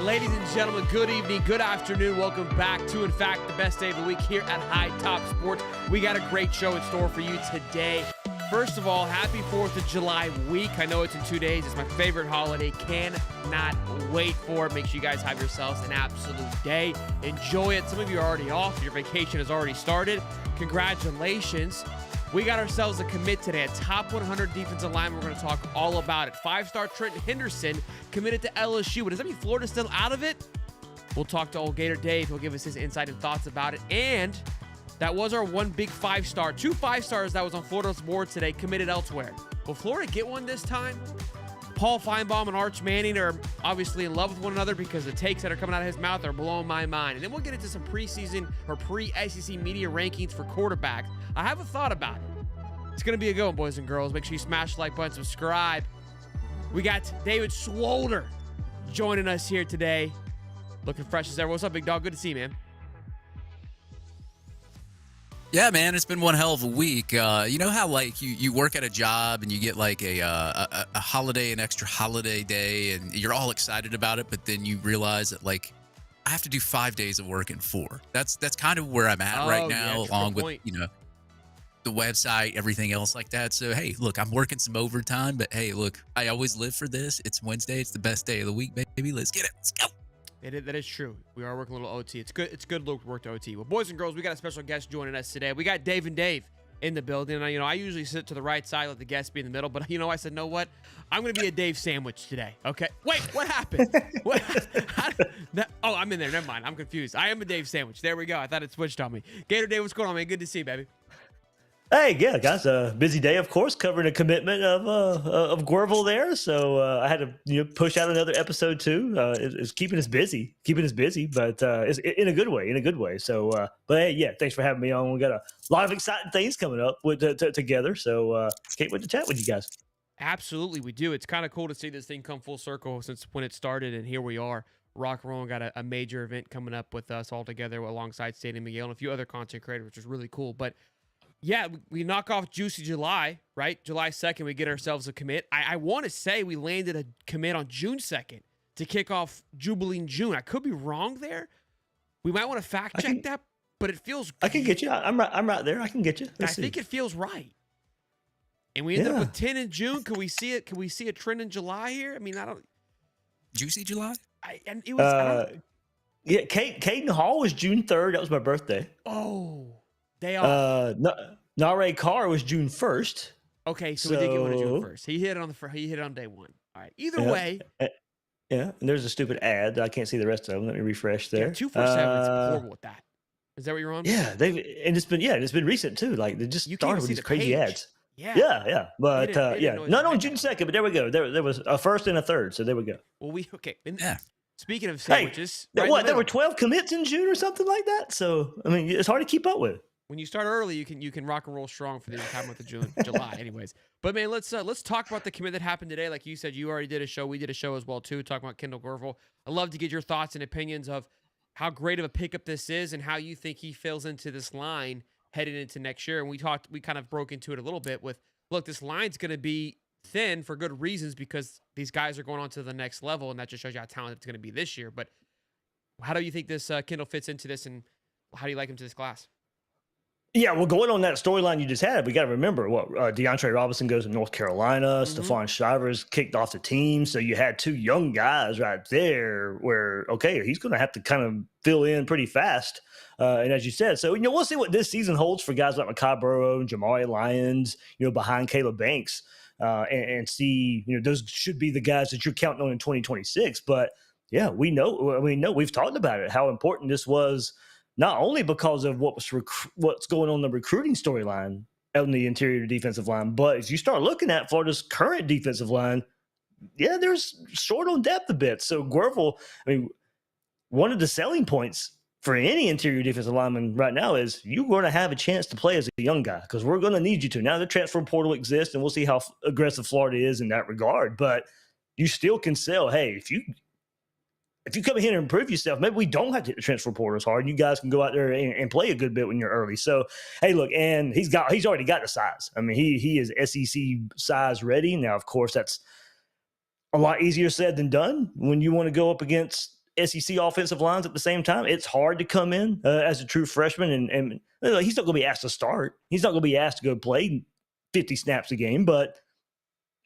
Ladies and gentlemen, good evening, good afternoon. Welcome back to, in fact, the best day of the week here at High Top Sports. We got a great show in store for you today. First of all, happy 4th of July week. I know it's in 2 days. It's my favorite holiday. Cannot wait for it. Make sure you guys have yourselves an absolute day. Enjoy it. Some of you are already off. Your vacation has already started. Congratulations. We got ourselves a commit today, a top 100 defensive line. We're going to talk all about it. 5-star Trenton Henderson committed to LSU. But does that mean Florida's still out of it? We'll talk to old Gator Dave. He'll give us his insight and thoughts about it. And that was our one big 5-star. 2 5-stars that was on Florida's board today committed elsewhere. Will Florida get one this time? Paul Finebaum and Arch Manning are obviously in love with one another because the takes that are coming out of his mouth are blowing my mind. And then we'll get into some preseason or pre-SEC media rankings for quarterbacks. I have a thought about it. It's going to be a good one, boys and girls. Make sure you smash the like button, subscribe. We got David Swolder joining us here today. Looking fresh as ever. What's up, big dog? Good to see you, man. Yeah, man, it's been one hell of a week. You know how like you work at a job and you get like a holiday, an extra holiday day, and you're all excited about it, but then you realize that like I have to do 5 days of work in 4. That's kind of where I'm at right now, along with the website, everything else like that. So hey, look, I'm working some overtime, but hey, look, I always live for this. It's Wednesday. It's the best day of the week, baby. Let's get it. Let's go. That is true. We are working a little OT. It's good. It's good to work to OT. Well, boys and girls, we got a special guest joining us today. We got Dave and Dave in the building. And, I usually sit to the right side, let the guest be in the middle. But, I said, know what? I'm going to be a Dave sandwich today. Okay. Wait, what happened? I'm in there. Never mind. I'm confused. I am a Dave sandwich. There we go. I thought it switched on me. Gator Dave, what's going on, man? Good to see you, baby. Hey, yeah, guys, a busy day, of course, covering a commitment of Gurvil there. So I had to push out another episode too. It's keeping us busy, but it's in a good way, So, but hey, yeah, thanks for having me on. We got a lot of exciting things coming up with together. So can't wait to chat with you guys. Absolutely, we do. It's kind of cool to see this thing come full circle since when it started, and here we are. Rock and roll, got a major event coming up with us all together alongside Stadium Miguel and a few other content creators, which is really cool. But yeah, we knock off Juicy July, right? July 2nd, we get ourselves a commit. I want to say we landed a commit on June 2nd to kick off Jubilee June. I could be wrong there. We might want to fact check that, but it feels good. I can get you. I'm right there. I can get you. I think it feels right. And we ended up with 10 in June. Can we see it? Can we see a trend in July here? I mean, I don't. Juicy July? And it was. Yeah, Caden Hall was June 3rd. That was my birthday. Oh. Day off. Nare Carr was June 1st. Okay, so we did get one on June 1st. He hit it on day 1. All right. Either way. Yeah, and there's a stupid ad. I can't see the rest of them. Let me refresh there. Yeah, 247 is horrible with that. Is that what you're on? Yeah, it's been recent too. Like they just started with these crazy ads. Yeah. But not on June 2nd, but there we go. There was a 1st and a 3rd, so there we go. Well, speaking of sandwiches, there were 12 commits in June or something like that. So I mean, it's hard to keep up with. When you start early, you can rock and roll strong for the entire month of July. Anyways, but man, let's talk about the commit that happened today. Like you said, you already did a show. We did a show as well too, talking about Kendall Gurvil. I'd love to get your thoughts and opinions of how great of a pickup this is and how you think he fills into this line heading into next year. And we kind of broke into it a little bit with, look, this line's going to be thin for good reasons because these guys are going on to the next level, and that just shows you how talented it's going to be this year. But how do you think this Kendall fits into this, and how do you like him to this class? Yeah, well, going on that storyline you just had, we got to remember DeAndre Robinson goes to North Carolina. Stephon Shivers kicked off the team. So you had 2 young guys right there where, okay, he's going to have to kind of fill in pretty fast. And as you said, so, we'll see what this season holds for guys like Makai Burrow and Jamari Lyons, behind Caleb Banks and see, those should be the guys that you're counting on in 2026. But yeah, we've talked about it, how important this was. Not only because of what's going on in the recruiting storyline on the interior defensive line, but as you start looking at Florida's current defensive line, there's short on depth a bit. So Gurvil, one of the selling points for any interior defensive lineman right now is you're going to have a chance to play as a young guy because we're going to need you to. Now the transfer portal exists, and we'll see how aggressive Florida is in that regard. But you still can sell, hey, if you come in here and improve yourself, maybe we don't have to hit the transfer portal as hard. You guys can go out there and play a good bit when you're early. So, hey, look, and he's already got the size. I mean, he is SEC size ready. Now, of course, that's a lot easier said than done when you want to go up against SEC offensive lines at the same time. It's hard to come in as a true freshman, and he's not going to be asked to start. He's not going to be asked to go play 50 snaps a game. But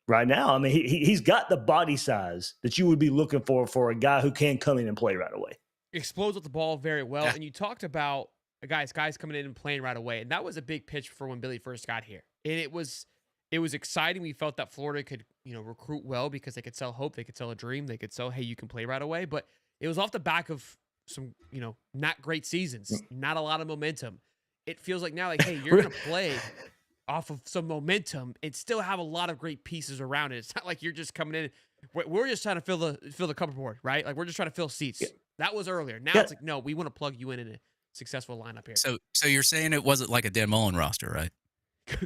right now, I mean, he's got the body size that you would be looking for a guy who can come in and play right away. Explodes with the ball very well. Yeah. And you talked about guys coming in and playing right away. And that was a big pitch for when Billy first got here. And it was exciting. We felt that Florida could, recruit well because they could sell hope. They could sell a dream. They could sell, hey, you can play right away. But it was off the back of some, not great seasons, not a lot of momentum. It feels like now, like, hey, you're going to play off of some momentum and still have a lot of great pieces around it. It's not like you're just coming in. We're just trying to fill the cupboard, right? Like, we're just trying to fill seats. Yeah. That was earlier. Now it's like, no, we want to plug you in a successful lineup here. So you're saying it wasn't like a Dan Mullen roster, right?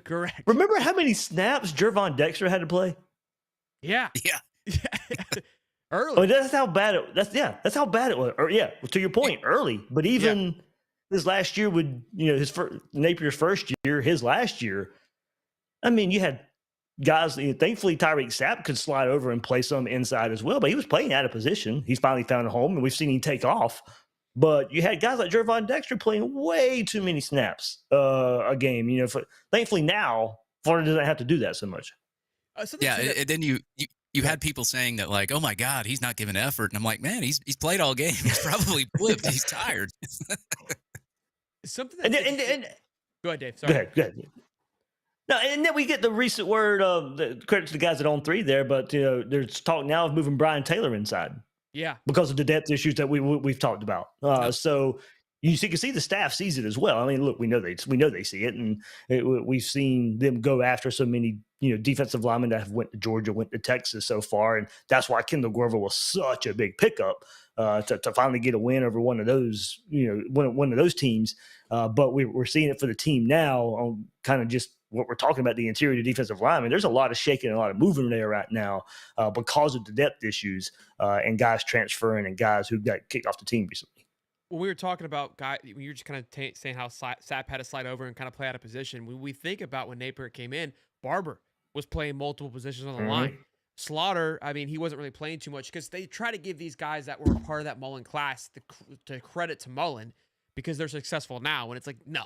Correct. Remember how many snaps Gervon Dexter had to play? Yeah. Early. I mean, that's how bad it was. Or, yeah, to your point, early. But even his last year with Napier's first year, his last year, I mean, you had guys. Thankfully, Tyreek Sapp could slide over and play some inside as well, but he was playing out of position. He's finally found a home, and we've seen him take off. But you had guys like Gervon Dexter playing way too many snaps a game. Thankfully now Florida doesn't have to do that so much. And then you had people saying that, like, oh my God, he's not giving effort, and I'm like, man, he's played all game. He's probably blipped. He's tired. Something. And go ahead, Dave. Sorry. Go ahead. Now, and then we get the recent word of the credit to the guys that own 3 there, but there's talk now of moving Brian Taylor inside. Yeah, because of the depth issues that we've talked about. So you can see the staff sees it as well. I mean, look, we know they see it, and we've seen them go after so many defensive linemen that have went to Georgia, went to Texas so far, and that's why Kendall Gurvil was such a big pickup to finally get a win over one of those one of those teams. But we're seeing it for the team now on kind of just what we're talking about, the interior defensive lineman. There's a lot of shaking and a lot of moving there right now because of the depth issues and guys transferring and guys who got kicked off the team recently. When we were talking about we were just kind of saying how Sapp had to slide over and kind of play out of position. When we think about when Napier came in, Barber was playing multiple positions on the line. Slaughter, I mean, he wasn't really playing too much because they try to give these guys that were a part of that Mullen class the credit to Mullen, because they're successful now. And it's like, no.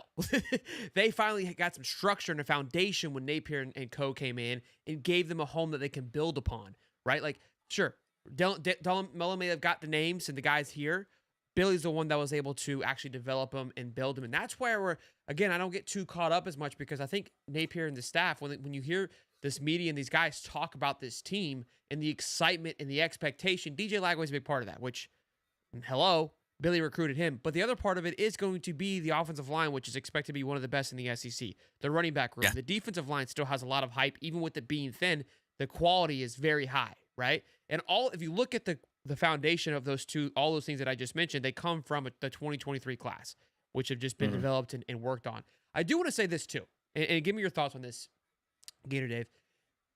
They finally got some structure and a foundation when Napier and co came in and gave them a home that they can build upon, right? Like, sure, Mullen may have got the names and the guys here. Billy's the one that was able to actually develop them and build them. And that's where I don't get too caught up as much, because I think Napier and the staff, when you hear this media and these guys talk about this team and the excitement and the expectation, DJ Lagway's a big part of that, which, hello, Billy recruited him. But the other part of it is going to be the offensive line, which is expected to be one of the best in the SEC. The running back room. Yeah. The defensive line still has a lot of hype. Even with it being thin, the quality is very high, right? And if you look at the foundation of all those things that I just mentioned, they come from the 2023 class, which have just been developed and worked on. I do want to say this too, and give me your thoughts on this, Gator Dave.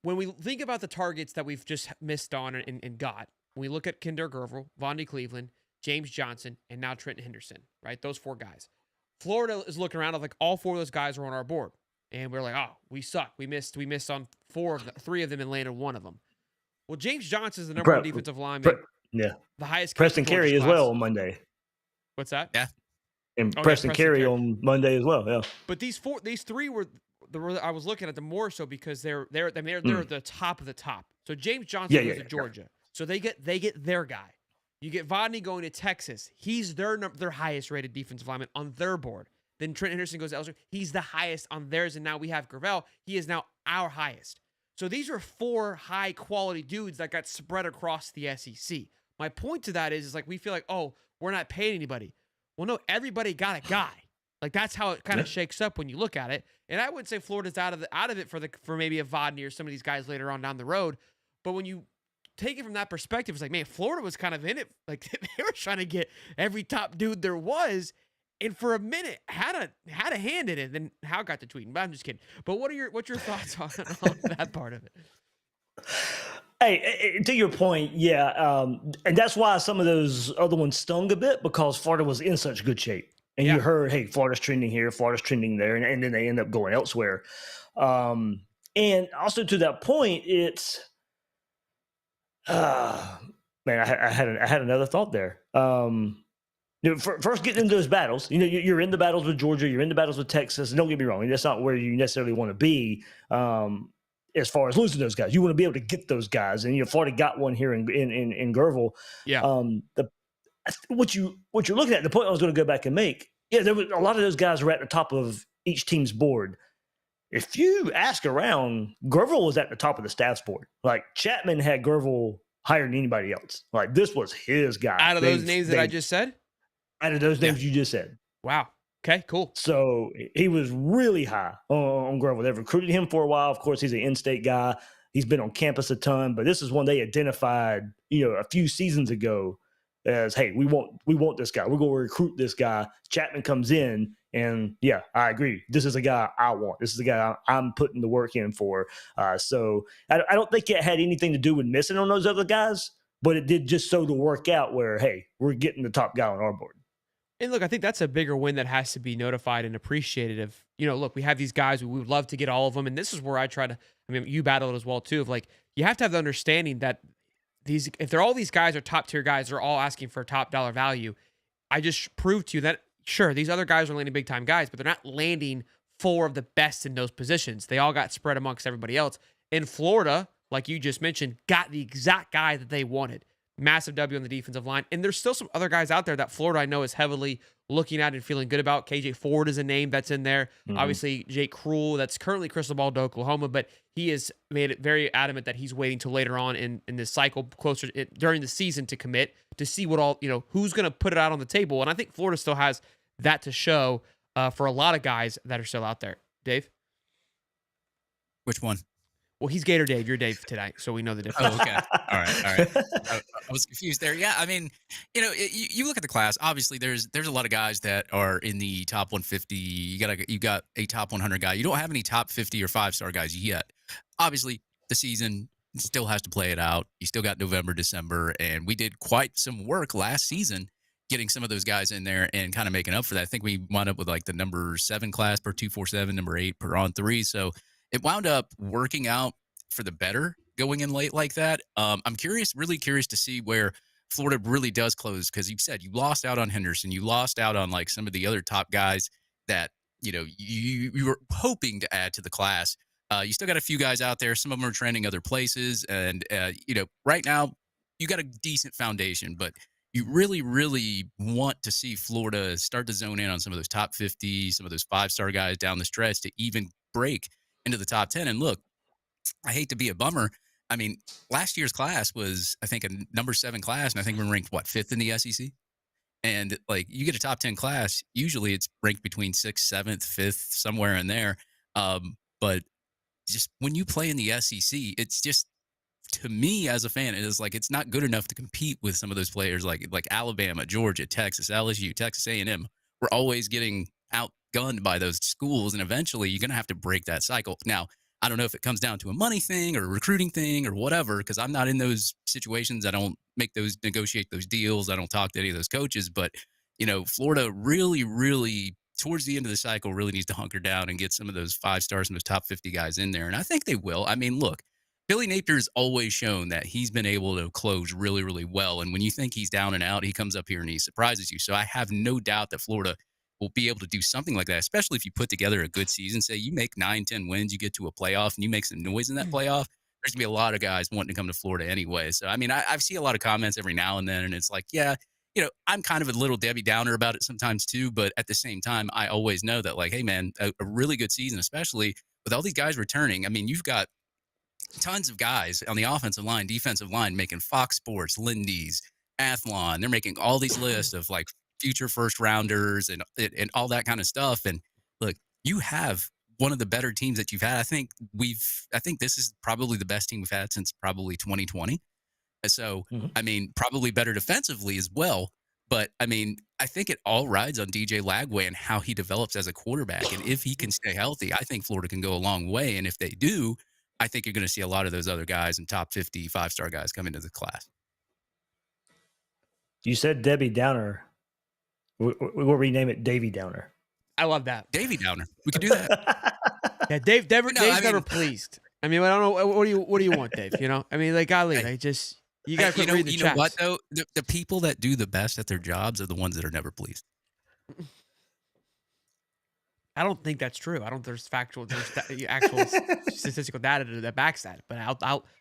When we think about the targets that we've just missed on and got, when we look at Kinder Gerville, Vondy Cleveland, James Johnson, and now Trenton Henderson, right? Those 4 guys. Florida is looking around like all 4 of those guys are on our board. And we're like, oh, we suck. We missed on 3 of them and landed 1 of them. Well, James Johnson is the number 1 defensive lineman. The highest. Preston Carey as well on Monday. What's that? Yeah. And Preston Carey on Monday as well. Yeah. But these 3 were I was looking at them more so because they're the top of the top. So James Johnson goes to Georgia. So they get their guy. You get Vodney going to Texas. He's their highest rated defensive lineman on their board. Then Trent Henderson goes to Elster. He's the highest on theirs. And now we have Gurvil. He is now our highest. So these are 4 high quality dudes that got spread across the SEC. My point to that is like, we feel like, oh, we're not paying anybody. Well, no, everybody got a guy. Like, that's how it kind of shakes up when you look at it. And I would say Florida's out of it for maybe a Vodney or some of these guys later on down the road. But when you take it from that perspective, it's like, man, Florida was kind of in it. Like, they were trying to get every top dude there was, and for a minute had a hand in it. Then Hal got to tweeting, but I'm just kidding. But what's your thoughts on that part of it? Hey, to your point, and that's why some of those other ones stung a bit, because Florida was in such good shape. And you heard, hey, Florida's trending here, Florida's trending there, and then they end up going elsewhere. And also to that point, it's Man, I had another thought there. First getting into those battles, you're in the battles with Georgia, you're in the battles with Texas. And don't get me wrong, that's not where you necessarily want to be. As far as losing those guys, you want to be able to get those guys, and Florida got one here in Gurville. Yeah. What you're looking at, the point I was going to go back and make, there was a lot of those guys were at the top of each team's board. If you ask around, Gerville was at the top of the staff's board. Like Chapman had Gerville higher than anybody else. Like this was his guy. Out of those names that I just said? Out of those names you just said. Wow. Okay, cool. So he was really high on Gurvil. They've recruited him for a while. Of course, he's an in-state guy. He's been on campus a ton, but this is one they identified, a few seasons ago as, hey, we want this guy. We're going to recruit this guy. Chapman comes in, and yeah, I agree. This is a guy I want. This is a guy I'm putting the work in for. So I don't think it had anything to do with missing on those other guys, but it did just so to work out where, hey, we're getting the top guy on our board. And look, I think that's a bigger win that has to be notified and appreciated. Of, look, we have these guys, we would love to get all of them. And this is where I try to, you battle it as well too, of like, you have to have the understanding that if they're all these guys are top tier guys, they're all asking for top dollar value. I just proved to you that, sure, these other guys are landing big time guys, but they're not landing 4 of the best in those positions. They all got spread amongst everybody else. In Florida, like you just mentioned, got the exact guy that they wanted. Massive W on the defensive line. And there's still some other guys out there that Florida, I know, is heavily looking at and feeling good about. KJ Ford is a name that's in there. Mm-hmm. Obviously, Jake Krull, that's currently crystal ball to Oklahoma, but he has made it very adamant that he's waiting till later on in this cycle, closer during the season, to commit, to see what all, who's going to put it out on the table. And I think Florida still has that to show for a lot of guys that are still out there. Dave? Which one? Well, he's Gator Dave. You're Dave tonight, so we know the difference. Oh, okay. All right. I was confused there. Yeah, you look at the class. Obviously, there's a lot of guys that are in the top 150. You got a top 100 guy. You don't have any top 50 or 5-star guys yet. Obviously, the season still has to play it out. You still got November, December, and we did quite some work last season getting some of those guys in there and kind of making up for that. I think we wound up with like the number 7 class per 247, number 8 per on 3. So it wound up working out for the better going in late like that. I'm really curious to see where Florida really does close, because you said you lost out on Henderson. You lost out on like some of the other top guys that, you were hoping to add to the class. You still got a few guys out there. Some of them are trending other places. And, right now you got a decent foundation, but you really, really want to see Florida start to zone in on some of those top 50, some of those 5-star guys down the stretch to even break into the top 10. And look, I hate to be a bummer. Last year's class was, I think, a number 7 class, and I think we're ranked 5th in the SEC. And like, you get a top 10 class, usually it's ranked between 6th, 7th, 5th, somewhere in there. But just when you play in the SEC, it's just, to me as a fan, it is like, it's not good enough to compete with some of those players like Alabama, Georgia, Texas, LSU, Texas A&M. We're always getting outgunned by those schools, and eventually you're going to have to break that cycle. Now, I don't know if it comes down to a money thing or a recruiting thing or whatever, because I'm not in those situations. I don't negotiate those deals. I don't talk to any of those coaches. But, Florida really, really, towards the end of the cycle, really needs to hunker down and get some of those 5-stars and those top 50 guys in there. And I think they will. Look, Billy Napier's always shown that he's been able to close really, really well. And when you think he's down and out, he comes up here and he surprises you. So I have no doubt that Florida will be able to do something like that, especially if you put together a good season. Say you make 9-10 wins, you get to a playoff, and you make some noise in that playoff. There's going to be a lot of guys wanting to come to Florida anyway. So, I see a lot of comments every now and then, and it's like, yeah, I'm kind of a little Debbie Downer about it sometimes too. But at the same time, I always know that, like, hey, man, a really good season, especially with all these guys returning. You've got tons of guys on the offensive line, defensive line, making Fox Sports, Lindy's, Athlon. They're making all these lists of like future first rounders and all that kind of stuff. And look, you have one of the better teams that you've had. I think this is probably the best team we've had since probably 2020. So, probably better defensively as well. But I think it all rides on DJ Lagway and how he develops as a quarterback. And if he can stay healthy, I think Florida can go a long way. And if they do, I think you're going to see a lot of those other guys and top 50 5-star guys come into the class. You said Debbie Downer. We'll rename it Davy Downer. I love that. Davy Downer. We could do that. Yeah, Dave's never pleased. I don't know. What do you want, Dave? Golly, hey, just. You Hey, gotta quit reading the you know what chats. though? The people that do the best at their jobs are the ones that are never pleased. I don't think that's true. I don't. There's actual statistical data that backs that. But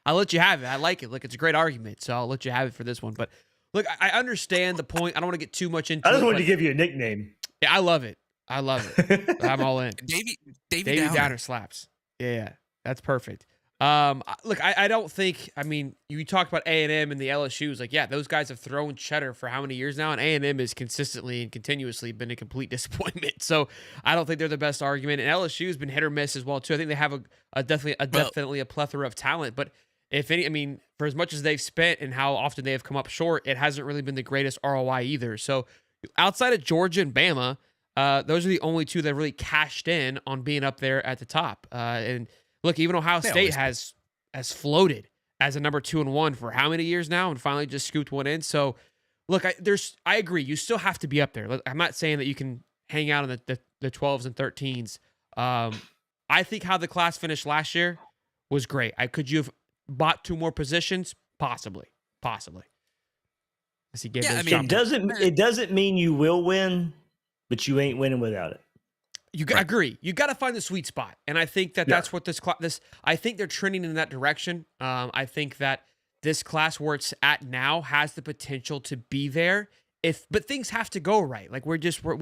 I'll let you have it. I like it. Look, it's a great argument, so I'll let you have it for this one. But look, I understand the point. I don't want to get too much I into just it. wanted to But give you a nickname. yeah, I love it. I love it. I'm all in. Davy Davy Downer. Downer slaps. Yeah, that's perfect. Look, I don't think. I mean, you talked about A&M and the LSU's. Like, yeah, those guys have thrown cheddar for how many years now, and A&M has consistently and continuously been a complete disappointment. So I don't think they're the best argument. And LSU has been hit or miss as well too. I think they have definitely a plethora of talent, but if any, I mean, for as much as they've spent and how often they have come up short, it hasn't really been the greatest ROI either. So outside of Georgia and Bama, those are the only two that really cashed in on being up there at the top. And look, even Ohio They State always has floated as a number 2 and 1 for how many years now, and finally just scooped one in. So, look, I agree. You still have to be up there. Look, I'm not saying that you can hang out in the 12s and 13s. I think how the class finished last year was great. Could you have bought 2 more positions? Possibly. As he gave Yeah, those I mean, jump- It doesn't mean you will win, but you ain't winning without it. I agree. You got to find the sweet spot, and I think that Yeah. that's what this. I think they're trending in that direction. I think that this class where it's at now has the potential to be there. But things have to go right. Like we've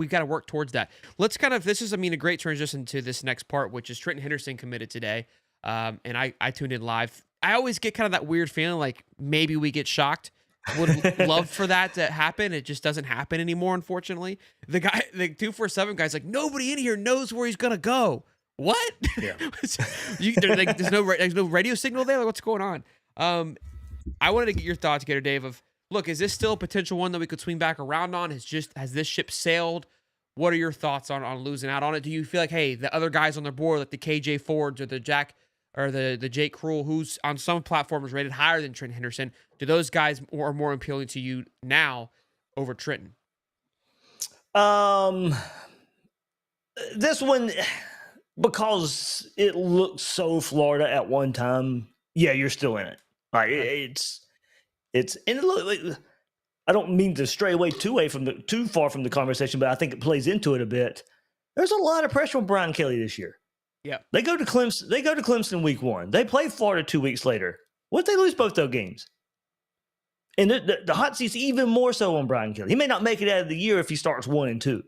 got to work towards that. Let's this is, a great transition to this next part, which is Trenton Henderson committed today. And I tuned in live. I always get kind of that weird feeling like maybe we get shocked. Would love for that to happen. It just doesn't happen anymore, unfortunately. The 247 guy's like, nobody in here knows where he's gonna go. What? Yeah. There's no radio signal there. Like, what's going on? I wanted to get your thoughts, Gator Dave. Look, is this still a potential one that we could swing back around on? Has this ship sailed? What are your thoughts on losing out on it? Do you feel like, hey, the other guys on the board, like the KJ Fords or the Jake Cruel, who's on some platforms rated higher than Trenton Henderson, do those guys are more appealing to you now over Trenton? This one, because it looked so Florida at one time. Yeah, you're still in it. Like it's and look, like, I don't mean to stray away too far from the conversation, but I think it plays into it a bit. There's a lot of pressure on Brian Kelly this year. Yeah, they go to Clemson week 1. They play Florida 2 weeks later. What if they lose both those games? And the hot seat's even more so on Brian Kelly. He may not make it out of the year if he starts 1 and 2.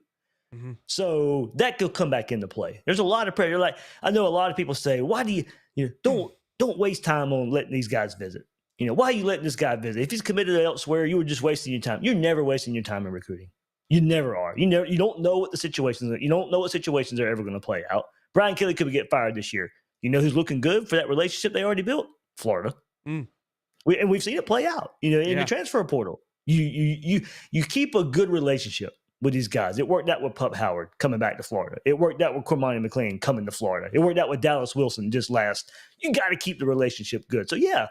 Mm-hmm. So that could come back into play. There's a lot of pressure. Like, I know a lot of people say, why do you don't waste time on letting these guys visit? Why are you letting this guy visit? If he's committed elsewhere, you were just wasting your time. You're never wasting your time in recruiting. You never are. You don't know what the situations are. You don't know what situations are ever going to play out. Brian Kelly could get fired this year. You know who's looking good for that relationship they already built? Florida. We've seen it play out. In the transfer portal. You keep a good relationship with these guys. It worked out with Pup Howard coming back to Florida. It worked out with Cormani McLean coming to Florida. It worked out with Dallas Wilson just last. You got to keep the relationship good. So yeah,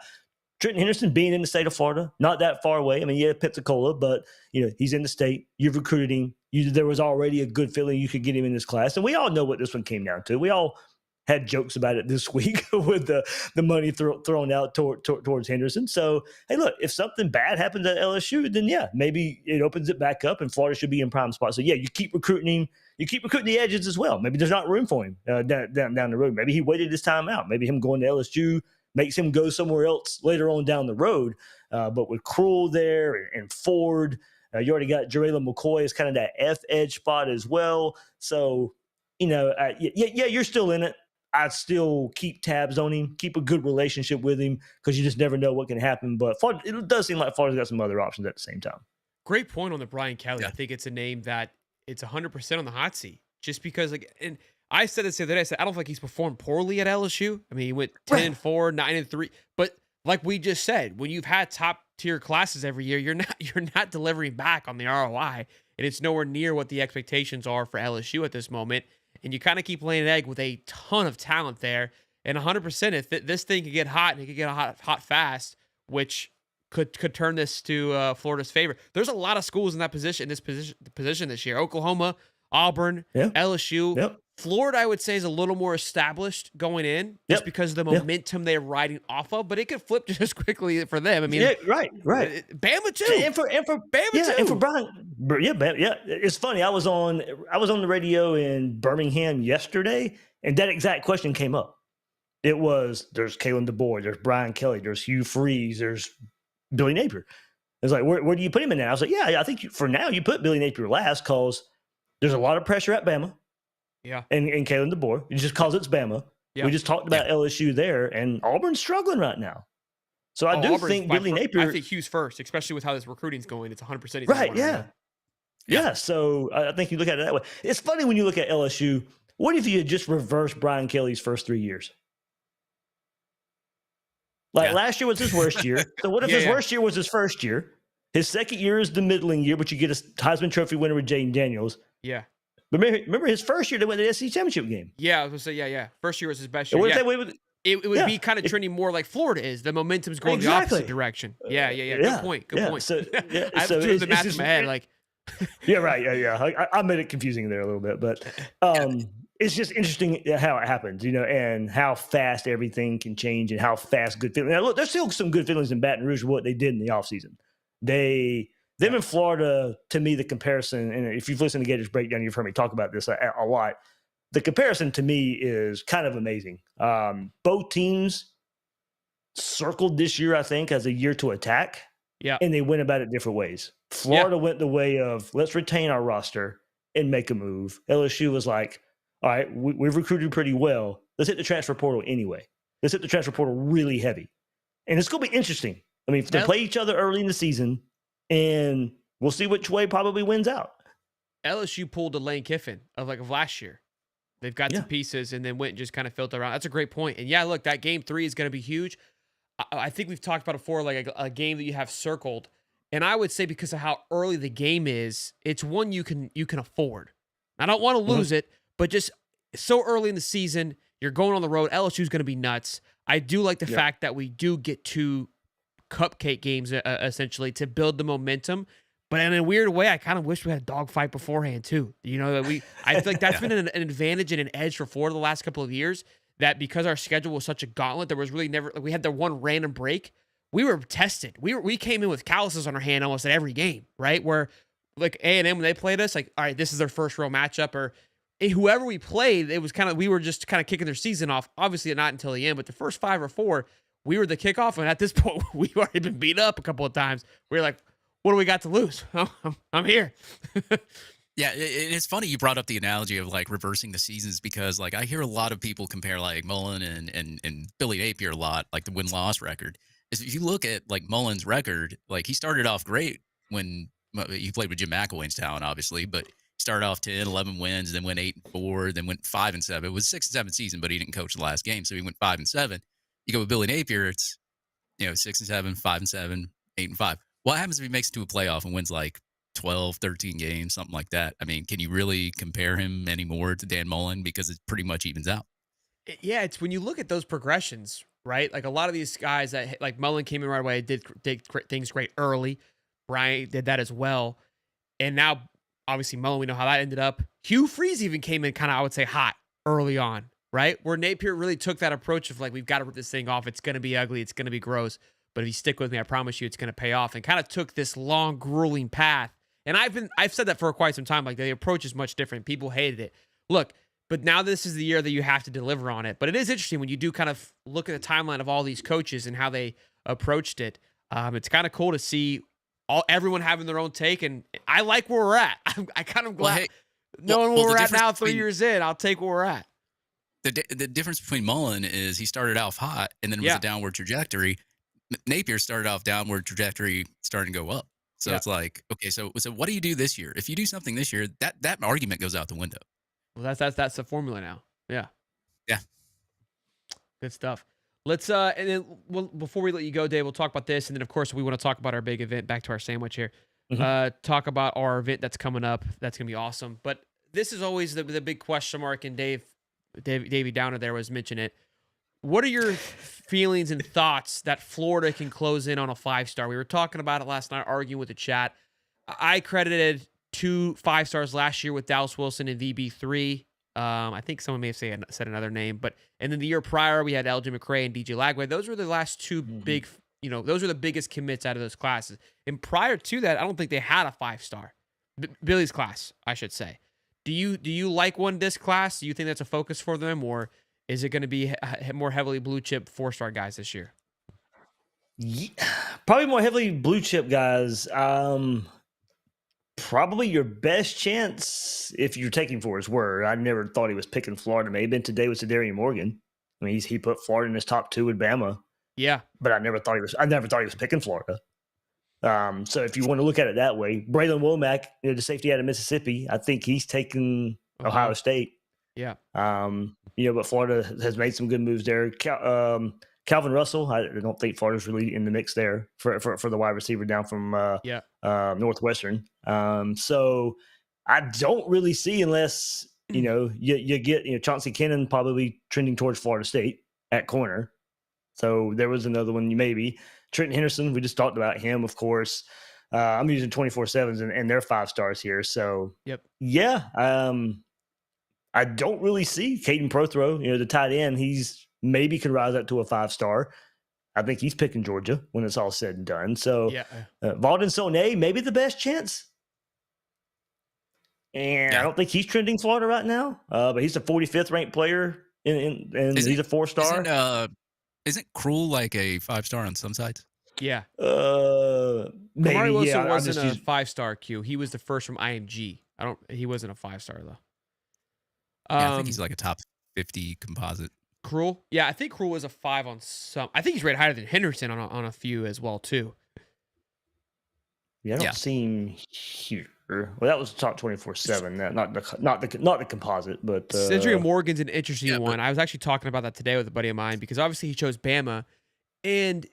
Trenton Henderson being in the state of Florida, not that far away. I mean, yeah, Pensacola, but he's in the state. You've recruited him. There was already a good feeling you could get him in this class, and we all know what this one came down to. We all had jokes about it this week with the money thrown out towards Henderson. So hey, look, if something bad happens at LSU, then yeah, maybe it opens it back up, and Florida should be in prime spot. So yeah, you keep recruiting him. You keep recruiting the edges as well. Maybe there's not room for him down the road. Maybe he waited his time out. Maybe him going to LSU makes him go somewhere else later on down the road. But with Cruel there and Ford, you already got Jarayla McCoy as kind of that F edge spot as well. So, you're still in it. I'd still keep tabs on him, keep a good relationship with him, because you just never know what can happen. But it does seem like Florida's got some other options at the same time. Great point on the Brian Kelly. Yeah. I think it's a name that it's 100% on the hot seat. Just because, and I said this the other day, I said, I don't think he's performed poorly at LSU. I mean, he went 10-4, 9-3. But like we just said, when you've had top tier classes every year, you're not delivering back on the ROI, and it's nowhere near what the expectations are for LSU at this moment. And you kind of keep laying an egg with a ton of talent there. And 100%, if this thing could get hot, and it could get hot fast, which could turn this to Florida's favor. There's a lot of schools in this position this year. Oklahoma, Auburn, LSU. Yep. Florida, I would say, is a little more established going in just because of the momentum they're riding off of, but it could flip just as quickly for them. I mean, right. Bama too. And for Bama too. And for Brian, It's funny. I was on the radio in Birmingham yesterday, and that exact question came up. It was, there's Kalen DeBoer, there's Brian Kelly, there's Hugh Freeze, there's Billy Napier. It's like, where do you put him in now? I was like, I think for now you put Billy Napier last because there's a lot of pressure at Bama. Yeah. And Kalen DeBoer, just because it's Bama. Yeah. We just talked about LSU there, and Auburn's struggling right now. So I do think Billy Napier. I think Hugh's first, especially with how this recruiting's going. It's 100%. Right, yeah. So I think you look at it that way. It's funny when you look at LSU. What if you had just reversed Brian Kelly's first 3 years? Last year was his worst year. So what if his worst year was his first year? His second year is the middling year, but you get a Heisman Trophy winner with Jaden Daniels. Yeah. Remember his first year they went to the SEC championship game. Yeah, I was gonna say yeah. First year was his best year. It would be kind of trending more like Florida is. The momentum's going the opposite direction. Yeah. Good point. So, I have to do the math in my head. I made it confusing there a little bit, but it's just interesting how it happens, and how fast everything can change and how fast good feelings. Now, look, there's still some good feelings in Baton Rouge of what they did in the offseason. Them in Florida, to me, the comparison, and if you've listened to Gators Breakdown, you've heard me talk about this a lot. The comparison to me is kind of amazing. Both teams circled this year, I think, as a year to attack. Yeah. And they went about it different ways. Florida went the way of, let's retain our roster and make a move. LSU was like, all right, we've recruited pretty well. Let's hit the transfer portal anyway. Let's hit the transfer portal really heavy. And it's going to be interesting. I mean, they play each other early in the season, and we'll see which way probably wins out. LSU pulled a Lane Kiffin of last year. They've got some pieces and then went and just kind of filtered around. That's a great point. And look, that game 3 is going to be huge. I think we've talked about it before, a game that you have circled. And I would say because of how early the game is, it's one you can afford. I don't want to lose it, but just so early in the season, you're going on the road. LSU's going to be nuts. I do like the fact that we do get 2 cupcake games essentially to build the momentum. But in a weird way, I kind of wish we had a dogfight beforehand too. I feel like that's been an advantage and an edge for Florida the last couple of years. That because our schedule was such a gauntlet, there was really never we had the one random break. We were tested. We came in with calluses on our hand almost at every game, right? Where A&M when they played us, all right, this is their first real matchup, or whoever we played, it was we were just kind of kicking their season off. Obviously not until the end, but the first 5 or 4, we were the kickoff, and at this point, we've already been beat up a couple of times. We were like, what do we got to lose? I'm here. Yeah, it's funny you brought up the analogy of reversing the seasons because I hear a lot of people compare Mullen and Billy Napier a lot, the win-loss record. If you look at Mullen's record, he started off great when he played with Jim McElwain's talent, obviously, but he started off 10, 11 wins, then went 8-4, then went 5-7. It was 6-7 season, but he didn't coach the last game, so he went 5-7. You go with Billy Napier, it's 6-7, 5-7, 8-5. What happens if he makes it to a playoff and wins 12, 13 games, something like that? I mean, can you really compare him anymore to Dan Mullen because it pretty much evens out? Yeah, it's when you look at those progressions, right? A lot of these guys that Mullen came in right away, did things great early. Brian did that as well. And now, obviously, Mullen, we know how that ended up. Hugh Freeze even came in kind of, I would say, hot early on, right? Where Napier really took that approach of we've got to rip this thing off. It's going to be ugly. It's going to be gross. But if you stick with me, I promise you it's going to pay off. And kind of took this long, grueling path. And I've said that for quite some time. The approach is much different. People hated it. Look, but now this is the year that you have to deliver on it. But it is interesting when you do kind of look at the timeline of all these coaches and how they approached it. It's kind of cool to see everyone having their own take. And I like where we're at. I kind of glad knowing where we're at now 3 years in. I'll take where we're at. The difference between Mullen is he started off hot and then it was a downward trajectory. Napier started off downward trajectory, starting to go up. So it's okay, so what do you do this year? If you do something this year, that argument goes out the window. Well, that's the formula now. Yeah. Yeah. Good stuff. Let's and then before we let you go, Dave, we'll talk about this, and then of course we want to talk about our big event. Back to our sandwich here. Talk about our event that's coming up. That's gonna be awesome. But this is always the big question mark, and Davey Downer there was mentioning it. What are your feelings and thoughts that Florida can close in on a 5-star? We were talking about it last night, arguing with the chat. I credited 2 5-stars last year with Dallas Wilson and VB3. I think someone may have said another name, and then the year prior we had LJ McCray and DJ Lagway. Those were the last two big, those were the biggest commits out of those classes. And prior to that, I don't think they had a 5-star. Billy's class, I should say. Do you like one this class? Do you think that's a focus for them, or is it going to be more heavily blue chip 4-star guys this year? Yeah, probably more heavily blue chip guys. Probably your best chance if you're taking for his word. I never thought he was picking Florida. Maybe today was Darian Morgan. I mean, he put Florida in his top 2 with Bama. Yeah, but I never thought he was picking Florida. So if you want to look at it that way, Braylon Womack, the safety out of Mississippi, I think he's taken Ohio State. Yeah. But Florida has made some good moves there. Calvin Russell, I don't think Florida's really in the mix there for the wide receiver down from Northwestern. So I don't really see, unless you get Chauncey Kennon probably trending towards Florida State at corner. So there was another one, maybe Trenton Henderson. We just talked about him, of course. I'm using 24/7s and they're 5 stars here. So yeah, I don't really see Caden Prothro, the tight end. He's maybe can rise up to a 5-star. I think he's picking Georgia when it's all said and done. So Valdon Sonay, maybe the best chance. And I don't think he's trending Florida right now, but he's the 45th ranked player, and he's a 4-star. Isn't Cruel like a 5-star on some sites? Yeah. Maybe. Kamari Wilson wasn't a 5-star Q. He was the first from IMG. He wasn't a 5-star though. I think he's like a top 50 composite. Cruel? Yeah, I think Cruel was a 5 on some. I think he's rated higher than Henderson on a few as well too. Yeah, I don't see him here. Well, that was top 24/7. Not the composite, but Cedric Morgan's an interesting one. I was actually talking about that today with a buddy of mine because obviously he chose Bama, and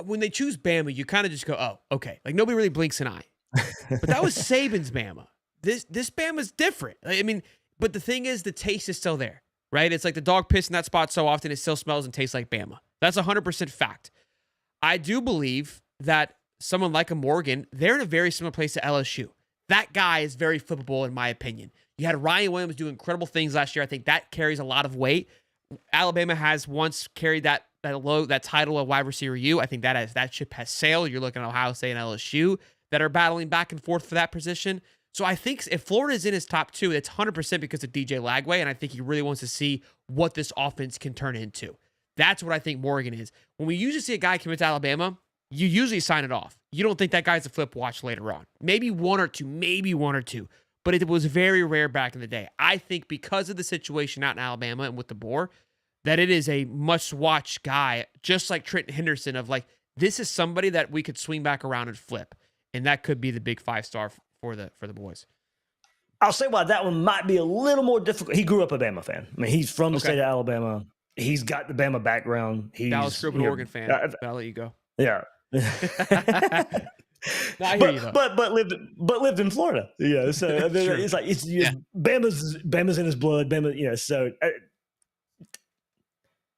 when they choose Bama, you kind of just go, "Oh, okay." Like nobody really blinks an eye. But that was Saban's Bama. This Bama's different. I mean, but the thing is, the taste is still there. Right? It's like the dog piss in that spot so often it still smells and tastes like Bama. That's 100% fact. I do believe that someone like a Morgan, they're in a very similar place to LSU. That guy is very flippable in my opinion. You had Ryan Williams do incredible things last year. I think that carries a lot of weight. Alabama has once carried that title of wide receiver U. I think that ship has sailed. You're looking at Ohio State and LSU that are battling back and forth for that position. So I think if Florida is in his top 2, it's 100% because of DJ Lagway, and I think he really wants to see what this offense can turn into. That's what I think Morgan is. When we usually see a guy commit to Alabama, you usually sign it off. You don't think that guy's a flip watch later on. Maybe one or two, but it was very rare back in the day. I think because of the situation out in Alabama and with the Boar, that it is a must-watch guy, just like Trenton Henderson, of like, this is somebody that we could swing back around and flip, and that could be the big 5-star for the boys. I'll say why that one might be a little more difficult. He grew up a Bama fan. I mean, he's from the state of Alabama. He's got the Bama background. Dallas grew up an Oregon fan. I'll let you go. Yeah. No, I hear you though. But lived in Florida. Yeah. So it's like Bama's in his blood. Bama. So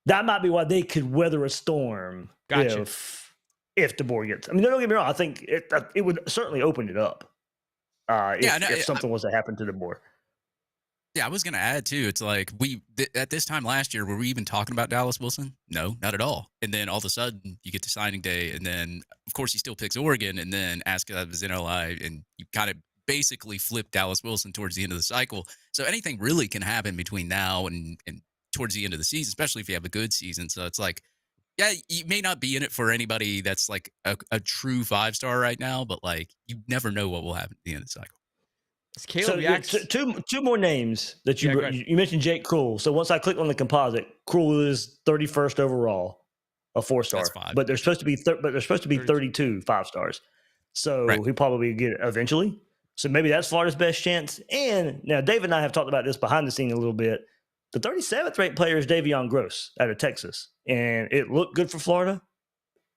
that might be why they could weather a storm. Gotcha. If the board gets. I mean, don't get me wrong. I think it would certainly open it up. If something was to happen to the board. Yeah, I was going to add too. It's like at this time last year, were we even talking about Dallas Wilson? No, not at all. And then all of a sudden, you get to signing day, and then of course he still picks Oregon, and then Ascot was NLI, and you kind of basically flip Dallas Wilson towards the end of the cycle. So anything really can happen between now and towards the end of the season, especially if you have a good season. So it's like, yeah, you may not be in it for anybody that's like a true 5-star right now, but like you never know what will happen at the end of the cycle. Two more names that you mentioned. Jake Cruel. So once I click on the composite, Cruel is 31st overall, a 4-star. But there's supposed to be 32 5-stars. So he'll probably get it eventually. So maybe that's Florida's best chance. And now David and I have talked about this behind the scene a little bit. The 37th ranked player is Davion Gross out of Texas, and it looked good for Florida,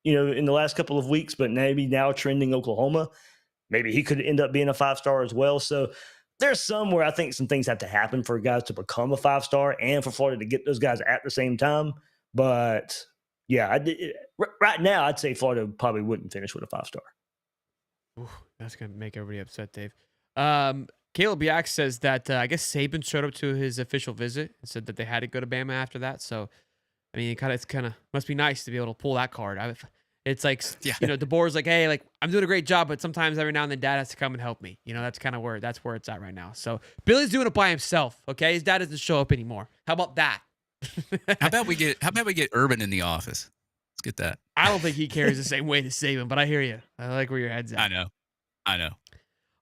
in the last couple of weeks. But maybe now trending Oklahoma. Maybe he could end up being a 5-star as well. So there's some where I think some things have to happen for guys to become a 5-star and for Florida to get those guys at the same time. But yeah, right now I'd say Florida probably wouldn't finish with a 5-star. Ooh, that's going to make everybody upset, Dave. Caleb Yak says that I guess Saban showed up to his official visit and said that they had to go to Bama after that. So, I mean, it's kind of must be nice to be able to pull that card. It's like, Yeah. DeBoer's like, hey, like I'm doing a great job, but sometimes every now and then Dad has to come and help me. That's kind of where it's at right now. So Billy's doing it by himself. Okay, his dad doesn't show up anymore. How about that? How about we get Urban in the office? Let's get that. I don't think he carries the same weight as Saban, but I hear you. I like where your head's at. I know.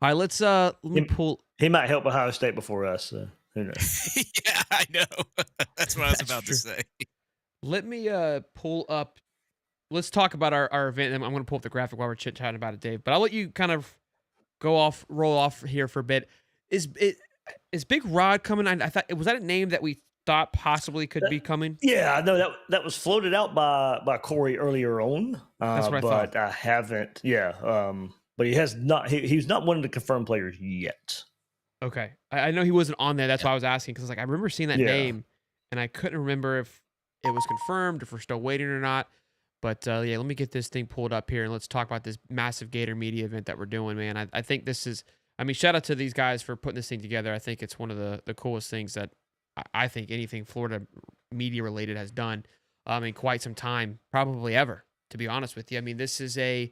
All right, let me pull. He might help Ohio State before us. Who knows? Yeah, I know. That's what I was about to say. Let me pull up. Let's talk about our event. I'm going to pull up the graphic while we're chit-chatting about it, Dave. But I'll let you kind of roll off here for a bit. Is Big Rod coming? I thought, was that a name that we thought possibly could be coming? Yeah, I know that was floated out by Corey earlier on. That's what I thought. I haven't. Yeah, but he has not. He's not one of the confirmed players yet. Okay, I know he wasn't on there. That's why I was asking, because I remember seeing that name, and I couldn't remember if it was confirmed, if we're still waiting or not. But yeah, let me get this thing pulled up here and let's talk about this massive Gator Media event that we're doing, man. I think this is, shout out to these guys for putting this thing together. I think it's one of the coolest things that I think anything Florida media related has done in quite some time, probably ever, to be honest with you. This is if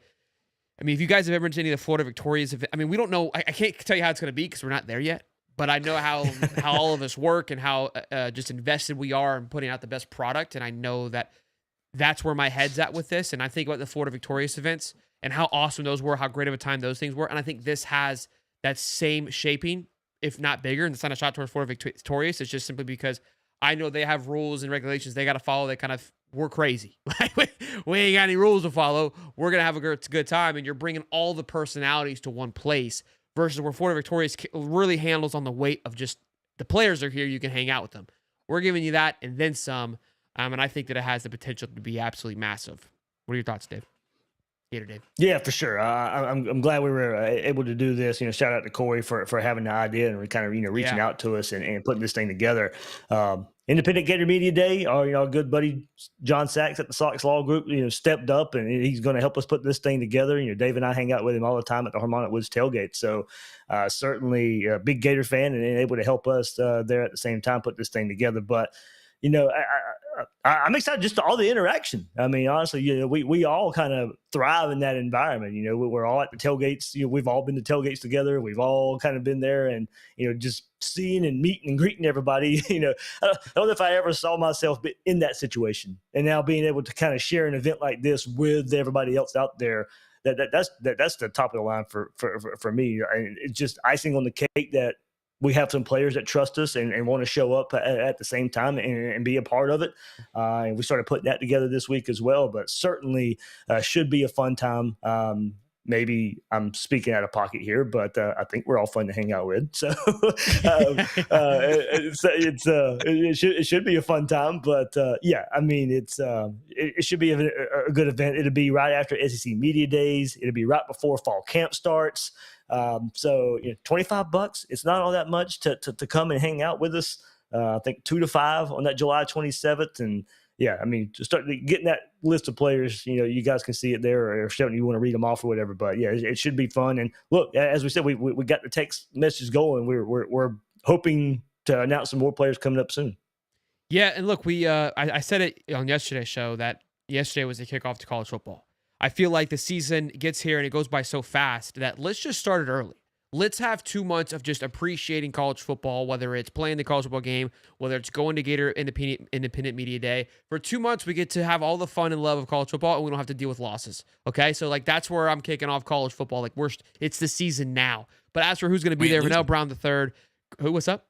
you guys have ever been to any of the Florida Victorias event, we don't know, I can't tell you how it's going to be because we're not there yet, but I know how all of us work and how just invested we are in putting out the best product. And I know that's where my head's at with this. And I think about the Florida Victorious events and how awesome those were, how great of a time those things were. And I think this has that same shaping, if not bigger. And it's not a shot towards Florida Victorious. It's just simply because I know they have rules and regulations they got to follow. We're crazy. We ain't got any rules to follow. We're going to have a good time. And you're bringing all the personalities to one place versus where Florida Victorious really handles on the weight of just the players are here. You can hang out with them. We're giving you that and then some. And I think that it has the potential to be absolutely massive. What are your thoughts, Dave? Gator Dave. Yeah, for sure. I'm glad we were able to do this. Shout out to Corey for having the idea and kind of reaching out to us and putting this thing together. Independent Gator Media Day. Our good buddy John Sachs at the Sox Law Group, stepped up and he's going to help us put this thing together. Dave and I hang out with him all the time at the Harmonic Woods tailgate. So certainly a big Gator fan and able to help us there at the same time put this thing together. But I'm excited just to all the interaction. Honestly, we all kind of thrive in that environment. We're all at the tailgates. We've all been to tailgates together. We've all kind of been there and, just seeing and meeting and greeting everybody. I don't know if I ever saw myself in that situation. And now being able to kind of share an event like this with everybody else out there, that's the top of the line for me. It's just icing on the cake that we have some players that trust us and want to show up at the same time and be a part of it. And we started putting that together this week as well, but certainly should be a fun time. Maybe I'm speaking out of pocket here, but I think we're all fun to hang out with. So it should be a fun time. But it should be a good event. It'll be right after SEC Media Days. It'll be right before fall camp starts. So $25, it's not all that much to come and hang out with us. I think 2 to 5 on that July 27th. And to start getting that list of players, you guys can see it there, or if you want to read them off or whatever. But yeah, it should be fun. And look, as we said, we got the text message going. We're hoping to announce some more players coming up soon. Yeah. And look, I said it on yesterday's show that yesterday was the kickoff to college football. I feel like the season gets here and it goes by so fast that let's just start it early. Let's have 2 months of just appreciating college football, whether it's playing the college football game, whether it's going to Gator Independent Media Day. For 2 months, we get to have all the fun and love of college football, and we don't have to deal with losses. Okay, so that's where I'm kicking off college football. It's the season now. But as for who's going to be there, Vernell Brown III. What's up?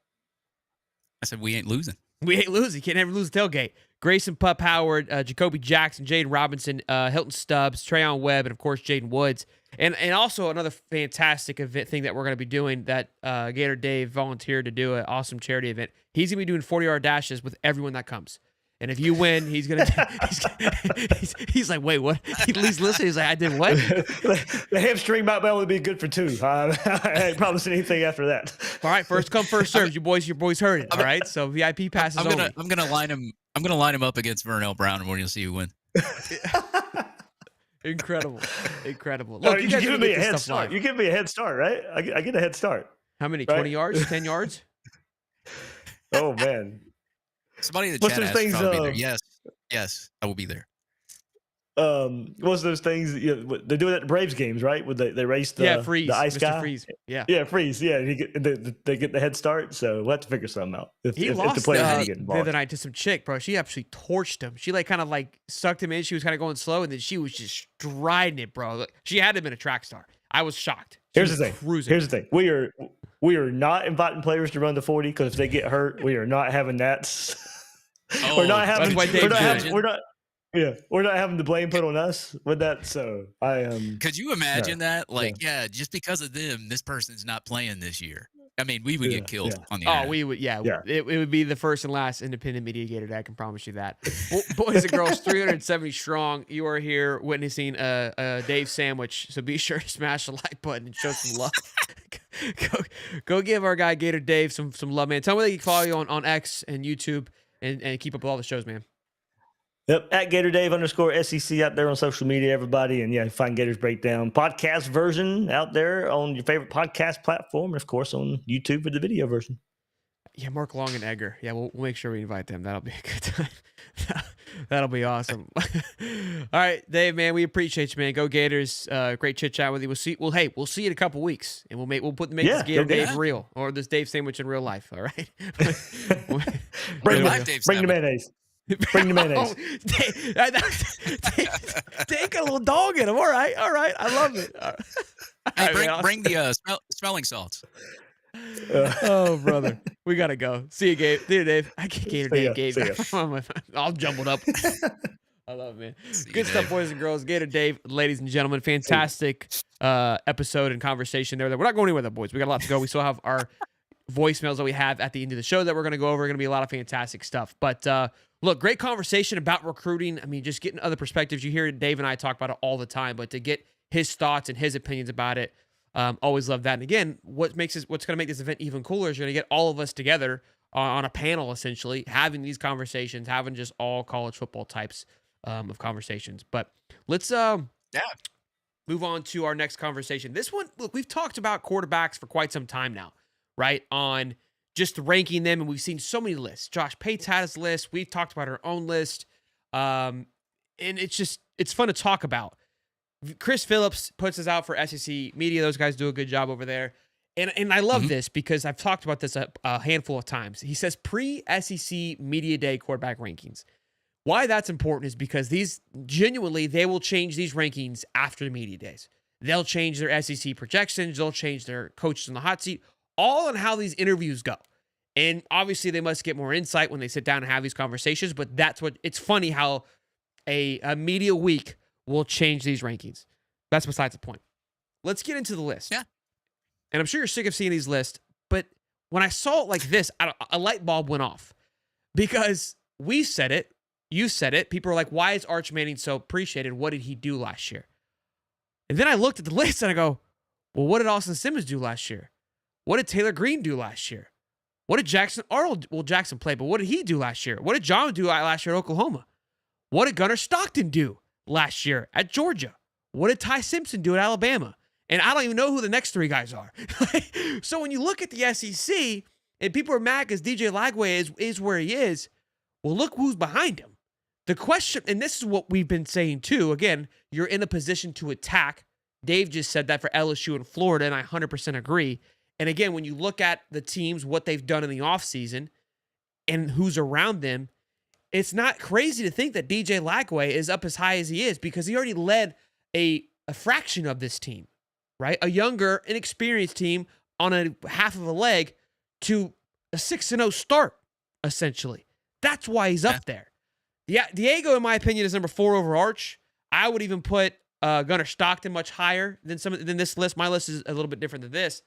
I said we ain't losing. We ain't losing. You can't ever lose the tailgate. Grayson Pup Howard, Jacoby Jackson, Jaden Robinson, Hilton Stubbs, Trayon Webb, and of course Jaden Woods. And also another fantastic event thing that we're going to be doing that Gator Dave volunteered to do, an awesome charity event. He's going to be doing 40-yard dashes with everyone that comes. And if you win, he's going to he's like, wait, what? He's listening. He's like, I did what? The hamstring might be able to be good for 2. I ain't promising anything after that. All right, first come, first served. Your boys heard it. All right, so VIP passes only. I'm gonna line him up against Vernell Brown, and we're gonna see who wins. Incredible. Look, you giving me a head start. You give me a head start, right? I get a head start. How many? Right? 20 yards? 10 yards? Oh man. Somebody in the What's chat those asked if things? I would be there. Yes, I will be there. What's those things? They do it at the Braves games, right? When they race the Freeze. ice Mr. guy. Freeze. Yeah. Yeah, Freeze. Yeah, they get the head start. So we'll have to figure something out if He the lost players need to get the involved. other night to some chick, bro. She absolutely torched him. She kind of sucked him in. She was kind of going slow, and then she was just striding it, bro. She had to have been a track star. I was shocked. Here's the thing. We are not inviting players to run the 40 because if they get hurt, we are not having that. We're not having. We're not having the blame put on us with that. So Could you imagine that? Just because of them, this person's not playing this year. I mean, we would get killed on the internet. Oh, we would. Yeah. It would be the first and last independent media Gator Day. I can promise you that. Boys and girls, 370 strong. You are here witnessing a Dave sandwich. So be sure to smash the like button and show some love. go give our guy Gator Dave some love, man. Tell me they can follow you on X and YouTube and keep up with all the shows, man. Yep, at Gator Dave _SEC out there on social media, everybody. And find Gators Breakdown podcast version out there on your favorite podcast platform. And of course on YouTube for the video version. Yeah, Mark Long and Edgar. Yeah, we'll make sure we invite them. That'll be a good time. That'll be awesome. All right, Dave, man, we appreciate you, man. Go Gators. Great chit chat with you. We'll see you in a couple weeks, and we'll make this Gator Dave real, or this Dave sandwich in real life. All right. Bring the mayonnaise. Bring the mayonnaise. Take a little dog in him. All right. I love it. Hey, bring the smelling salts. Oh, brother. We got to go. See you, Gabe. See you, Dave. I can't Gator Dave. All jumbled up. I love it, man. Good stuff, boys and girls. Gator Dave, ladies and gentlemen. Fantastic episode and conversation there. We're not going anywhere, though, boys. We got a lot to go. We still have our voicemails that we have at the end of the show that we're going to go over. Going to be a lot of fantastic stuff. But look, great conversation about recruiting. I mean, just getting other perspectives. You hear Dave and I talk about it all the time, but to get his thoughts and his opinions about it, always love that. And again, what's going to make this event even cooler is you're going to get all of us together on a panel, essentially, having these conversations, having just all college football types of conversations. But let's move on to our next conversation. This one, look, we've talked about quarterbacks for quite some time now, right? On just ranking them, and we've seen so many lists. Josh Pate's had his list. We've talked about our own list. And it's fun to talk about. Chris Phillips puts this out for SEC Media. Those guys do a good job over there. And I love this because I've talked about this a handful of times. He says pre-SEC Media Day quarterback rankings. Why that's important is because they will change these rankings after the media days. They'll change their SEC projections. They'll change their coaches in the hot seat, all on how these interviews go. And obviously they must get more insight when they sit down and have these conversations, but it's funny how a media week will change these rankings. That's besides the point. Let's get into the list. Yeah. And I'm sure you're sick of seeing these lists, but when I saw it like this, a light bulb went off because we said it, you said it. People are like, why is Arch Manning so appreciated? What did he do last year? And then I looked at the list and I go, well, what did Austin Simmons do last year? What did Taylor Green do last year? What did Jackson Arnold? Well, Jackson played, but what did he do last year? What did John do last year at Oklahoma? What did Gunnar Stockton do last year at Georgia? What did Ty Simpson do at Alabama? And I don't even know who the next three guys are. So when you look at the SEC and people are mad because DJ Lagway is where he is, well, look who's behind him. The question, and this is what we've been saying too, again, you're in a position to attack. Dave just said that for LSU and Florida, and I 100% agree. And again, when you look at the teams, what they've done in the offseason and who's around them, it's not crazy to think that DJ Lagway is up as high as he is because he already led a fraction of this team, right? A younger, inexperienced team on a half of a leg to a 6-0 start, essentially. That's why he's up there. Yeah, Diego, in my opinion, is number 4 over Arch. I would even put Gunnar Stockton much higher than this list. My list is a little bit different than this.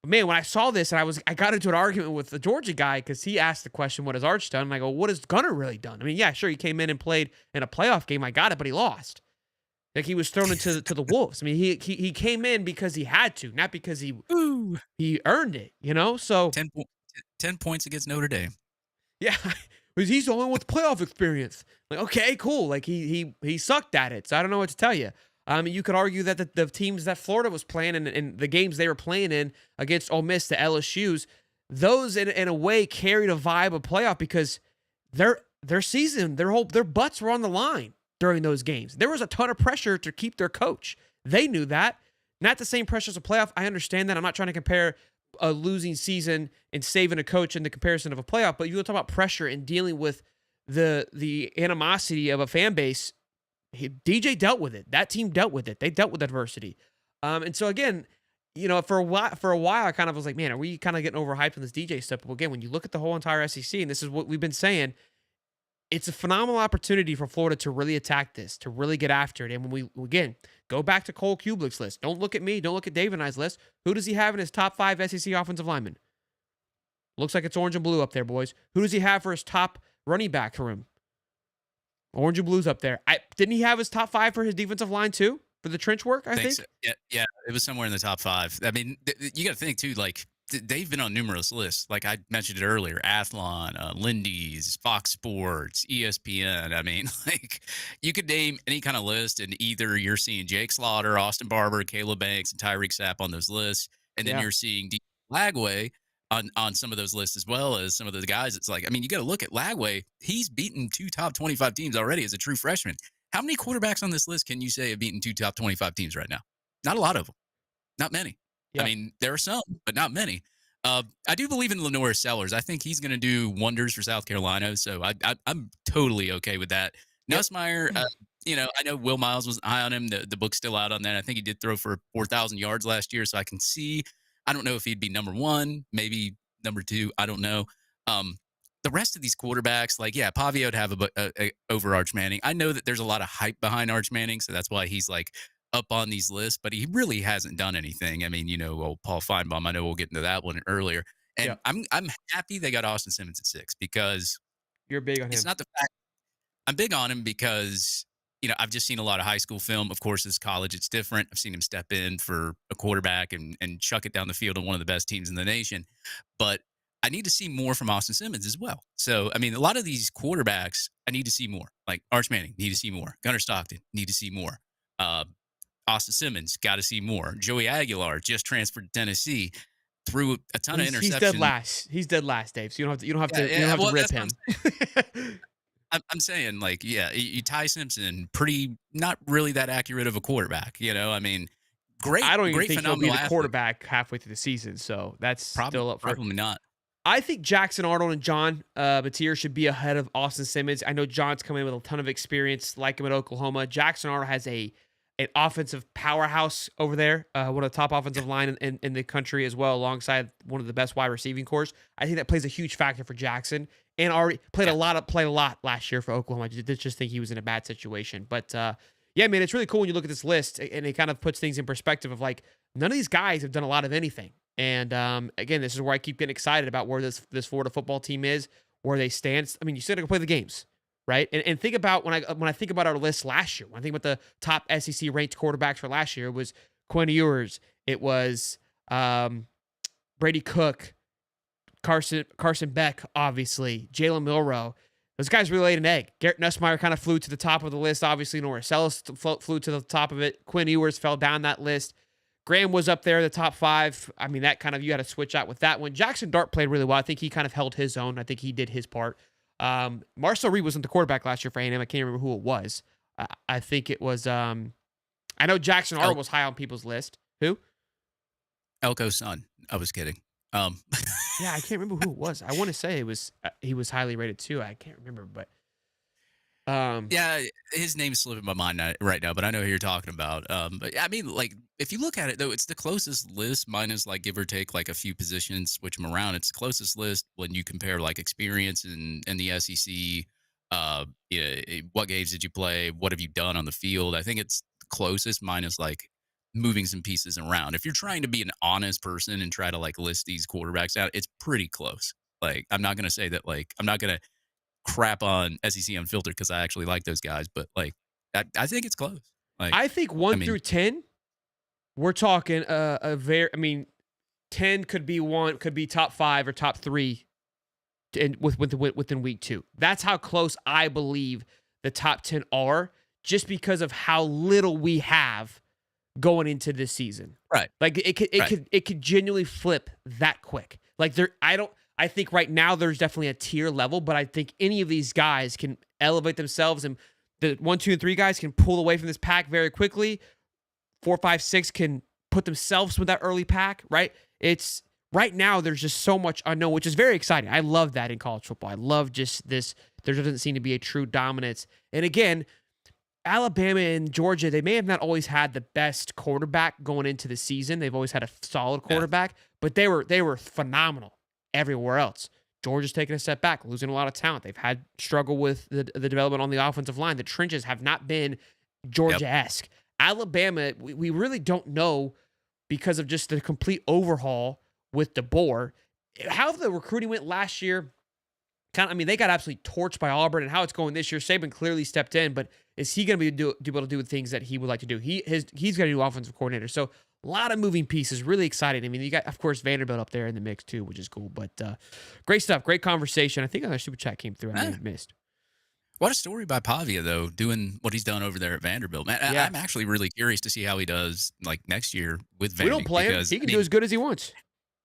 But man, when I saw this, and I got into an argument with the Georgia guy because he asked the question, what has Arch done? And I go, what has Gunnar really done? I mean, yeah, sure, he came in and played in a playoff game. I got it, but he lost. Like, he was thrown into the wolves. I mean, he came in because he had to, not because he earned it, you know? So 10 points against Notre Dame. Yeah, he's the only one with playoff experience. Like, okay, cool. Like, he sucked at it, so I don't know what to tell you. You could argue that the teams that Florida was playing and the games they were playing in against Ole Miss, the LSU's, those in a way carried a vibe of playoff because their season, their butts were on the line during those games. There was a ton of pressure to keep their coach. They knew that. Not the same pressure as a playoff. I understand that. I'm not trying to compare a losing season and saving a coach in the comparison of a playoff, but you talk about pressure and dealing with the animosity of a fan base. DJ dealt with it. That team dealt with it. They dealt with adversity. And so again, for a while, I kind of was like, man, are we kind of getting overhyped on this DJ stuff? But again, when you look at the whole entire SEC, and this is what we've been saying, it's a phenomenal opportunity for Florida to really attack this, to really get after it. And when we, again, go back to Cole Kubelik's list. Don't look at me. Don't look at Dave and I's list. Who does he have in his top 5 SEC offensive linemen? Looks like it's orange and blue up there, boys. Who does he have for his top running back room? Orange and blue's up there. Didn't he have his top 5 for his defensive line too? For the trench work, I think? So. Yeah, it was somewhere in the top 5. I mean, you got to think too, like, they've been on numerous lists. Like I mentioned it earlier, Athlon, Lindy's, Fox Sports, ESPN. I mean, like, you could name any kind of list, and either you're seeing Jake Slaughter, Austin Barber, Caleb Banks, and Tyreek Sapp on those lists, and then you're seeing D. Lagway on some of those lists as well as some of those guys. It's like, I mean, you got to look at Lagway. He's beaten 2 top 25 teams already as a true freshman. How many quarterbacks on this list can you say have beaten 2 top 25 teams right now? Not a lot of them. Not many. Yeah. I mean, there are some, but not many. I do believe in Lenore Sellers. I think he's going to do wonders for South Carolina. So I'm totally okay with that. Yep. Nussmeier, I know Will Miles was high on him. The book's still out on that. I think he did throw for 4,000 yards last year. So I can see, I don't know if he'd be number 1, maybe number 2. I don't know. The rest of these quarterbacks, like, yeah, Pavia would have a over Arch Manning. I know that there's a lot of hype behind Arch Manning, so that's why he's like up on these lists, but he really hasn't done anything. I mean, Paul Finebaum, I know we'll get into that one earlier. And I'm happy they got Austin Simmons at 6 because you're big on him. It's not the fact I'm big on him because, I've just seen a lot of high school film. Of course, as college, it's different. I've seen him step in for a quarterback and chuck it down the field on one of the best teams in the nation. But I need to see more from Austin Simmons as well. So, I mean, a lot of these quarterbacks, I need to see more. Like Arch Manning, need to see more. Gunnar Stockton, need to see more. Austin Simmons, got to see more. Joey Aguilar just transferred to Tennessee, threw a ton of interceptions. He's dead last, Dave. So you don't have to rip him. I'm saying, like, you Ty Simpson, pretty not really that accurate of a quarterback. I mean, great. I don't even great, think he'll be the quarterback halfway through the season. So that's still up for probably not. I think Jackson Arnold and John Batier should be ahead of Austin Simmons. I know John's coming in with a ton of experience, like him at Oklahoma. Jackson Arnold has an offensive powerhouse over there, one of the top offensive line in the country as well, alongside one of the best wide receiving cores. I think that plays a huge factor for Jackson, and already played a lot last year for Oklahoma. I just think he was in a bad situation. But man, it's really cool when you look at this list, and it kind of puts things in perspective of like, none of these guys have done a lot of anything. And again, this is where I keep getting excited about where this Florida football team is, where they stand. I mean, you still got to play the games, right? And think about when I think about our list last year, when I think about the top SEC ranked quarterbacks for last year, it was Quinn Ewers, it was Brady Cook, Carson Beck, obviously, Jalen Milroe. Those guys really laid an egg. Garrett Nussmeier kind of flew to the top of the list. Obviously, Norris Ellis flew to the top of it. Quinn Ewers fell down that list. Graham was up there, the top 5. I mean, that kind of, you had to switch out with that one. Jackson Dart played really well. I think he kind of held his own. I think he did his part. Marcel Reed wasn't the quarterback last year for A&M. I can't remember who it was. I think it was, I know Jackson Arnold was high on people's list. Who? Elko's son. I was kidding. Yeah, I can't remember who it was. I want to say it was he was highly rated too. I can't remember, but yeah, his name's slipping my mind right now, but I know who you're talking about. But I mean, like, if you look at it though, it's the closest list, minus like give or take like a few positions, switch them around. It's the closest list when you compare like experience in the SEC. What games did you play? What have you done on the field? I think it's the closest, minus like moving some pieces around. If you're trying to be an honest person and try to like list these quarterbacks out, it's pretty close. Like, I'm not gonna say that, like, I'm not gonna crap on SEC Unfiltered because I actually like those guys, but like, I think it's close. Like, I think 1 through 10, we're talking 10 could be top 5 or top 3 within week 2. That's how close I believe the top 10 are just because of how little we have going into this season. Right. Like it could genuinely flip that quick. Like I think right now there's definitely a tier level, but I think any of these guys can elevate themselves, and the 1, 2, and 3 guys can pull away from this pack very quickly. 4, 5, 6 can put themselves with that early pack, right? It's right now there's just so much unknown, which is very exciting. I love that in college football. I love just this. There doesn't seem to be a true dominance. And again, Alabama and Georgia, they may have not always had the best quarterback going into the season. They've always had a solid quarterback, but they were phenomenal everywhere else. Georgia's taking a step back, losing a lot of talent. They've had struggle with the development on the offensive line. The trenches have not been Georgia-esque. Alabama, we really don't know because of just the complete overhaul with DeBoer. How the recruiting went last year, they got absolutely torched by Auburn, and how it's going this year. Saban clearly stepped in, but is he going to be able to do the things that he would like to do? He's got a new offensive coordinator, so a lot of moving pieces, really exciting. I mean, you got, of course, Vanderbilt up there in the mix too, which is cool. But great stuff, great conversation. I think another super chat came through. I missed. What a story by Pavia, though, doing what he's done over there at Vanderbilt. Man, yeah. I'm actually really curious to see how he does next year with Vandy. We don't play him. He can do as good as he wants.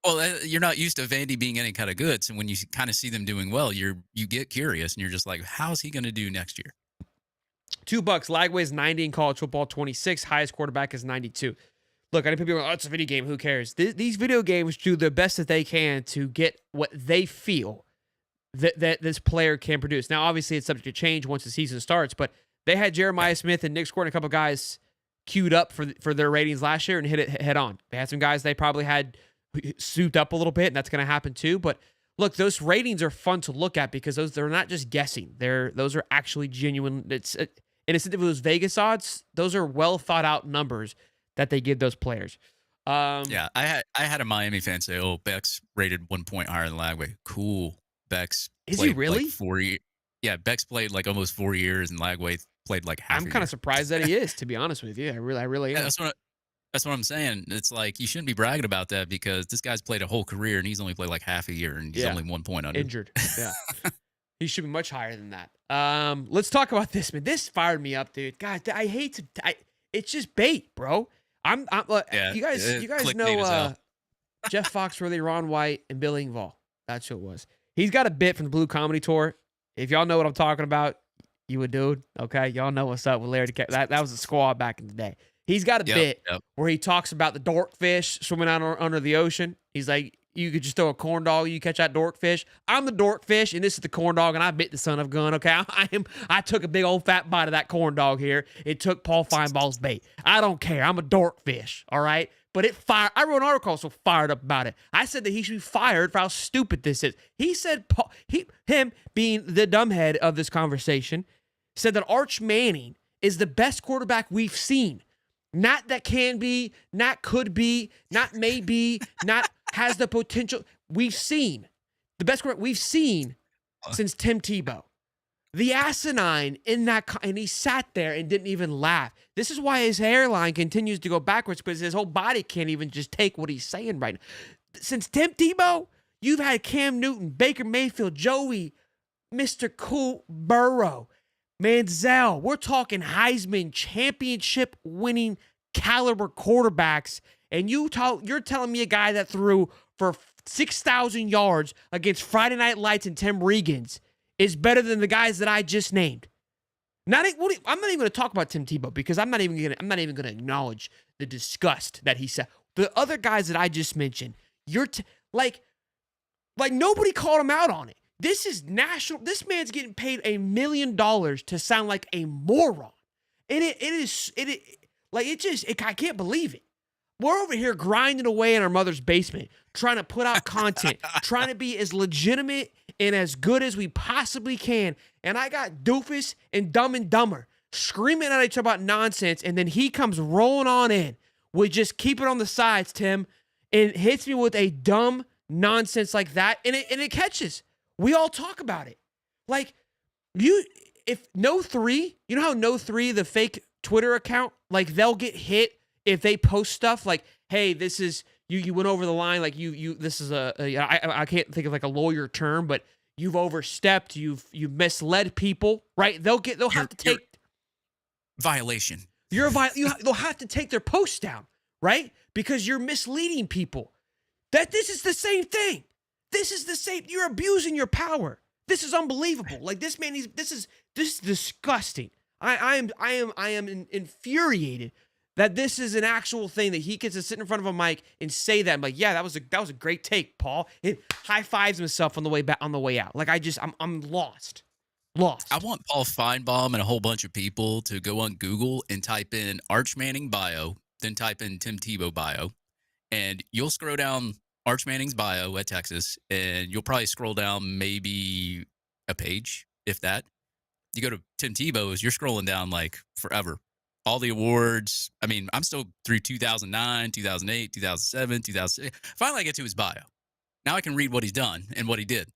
Well, you're not used to Vandy being any kind of good, so when you kind of see them doing well, you get curious, and you're just like, how's he going to do next year? $2. Lagway is 90 in college football, 26. Highest quarterback is 92. Look, I know people are like, oh, it's a video game. Who cares? These video games do the best that they can to get what they feel that this player can produce. Now, obviously, it's subject to change once the season starts, but they had Jeremiah Smith and Nick Scored, a couple guys queued up for their ratings last year and hit it head on. They had some guys they probably had souped up a little bit, and that's going to happen too. But look, those ratings are fun to look at because they're not just guessing. Those are actually genuine. Instead of those Vegas odds, those are well thought out numbers that they give those players. I had a Miami fan say, "Oh, Beck's rated 1 point higher than Lagway." Cool. Beck's is he really 4 years? Yeah, Beck's played almost 4 years, and Lagway played half. I'm kind of surprised that he is, to be honest with you. I really am. That's what I'm saying. It's you shouldn't be bragging about that because this guy's played a whole career and he's only played half a year and he's only 1 point under. Injured. Yeah. He should be much higher than that. Let's talk about this, man. This fired me up, dude. God, I hate to. It's just bait, bro. You guys know Jeff Foxworthy, Ron White, and Bill Engvall. That's who it was. He's got a bit from the Blue Comedy Tour. If y'all know what I'm talking about, you a dude, okay? Y'all know what's up with Larry DeCap. That was a squad back in the day. He's got a bit where he talks about the dorkfish swimming out under the ocean. He's like, you could just throw a corn dog, you catch that dorkfish. I'm the dorkfish, and this is the corn dog, and I bit the son of a gun, okay? I took a big old fat bite of that corn dog here. It took Paul Finebaum's bait. I don't care. I'm a dorkfish, all right? But I wrote an article so fired up about it. I said that he should be fired for how stupid this is. He said, him being the dumbhead of this conversation, said that Arch Manning is the best quarterback we've seen. Not that can be, not could be, not may be, not has the potential. We've seen the best quarterback we've seen since Tim Tebow. The asinine in that, and he sat there and didn't even laugh. This is why his hairline continues to go backwards because his whole body can't even just take what he's saying right now. Since Tim Tebow, you've had Cam Newton, Baker Mayfield, Joey, Mr. Cool, Burrow, Manziel. We're talking Heisman championship winning caliber quarterbacks, and you're telling me a guy that threw for 6,000 yards against Friday Night Lights and Tim Regans is better than the guys that I just named. I'm not even going to talk about Tim Tebow because I'm not even going to acknowledge the disgust that he said. The other guys that I just mentioned, like nobody called him out on it. This is national. This man's getting paid $1 million to sound like a moron, and I can't believe it. We're over here grinding away in our mother's basement, trying to put out content, trying to be as legitimate and as good as we possibly can. And I got Doofus and Dumb and Dumber screaming at each other about nonsense. And then he comes rolling on in with just keep it on the sides, Tim, and hits me with a dumb nonsense like that. And it catches. We all talk about it. If No3, you know how No3, the fake Twitter account, they'll get hit if they post stuff like, hey, this is, you went over the line, this is I can't think of a lawyer term, but you've overstepped, you've misled people, right? They'll have to take. violation. They'll have to take their posts down, right? Because you're misleading people. This is the same thing. This is the same. You're abusing your power. This is unbelievable. Like this man, this is disgusting. I am infuriated that this is an actual thing that he gets to sit in front of a mic and say that. I'm like, yeah, that was a great take, Paul. And high fives himself on the way back, on the way out. Like I'm lost. I want Paul Finebaum and a whole bunch of people to go on Google and type in Arch Manning bio, then type in Tim Tebow bio, and you'll scroll down Arch Manning's bio at Texas, and you'll probably scroll down maybe a page, if that. You go to Tim Tebow's, you're scrolling down like forever. All the awards. I mean, I'm still through 2009, 2008, 2007, 2006. Finally, I get to his bio. Now I can read what he's done and what he did.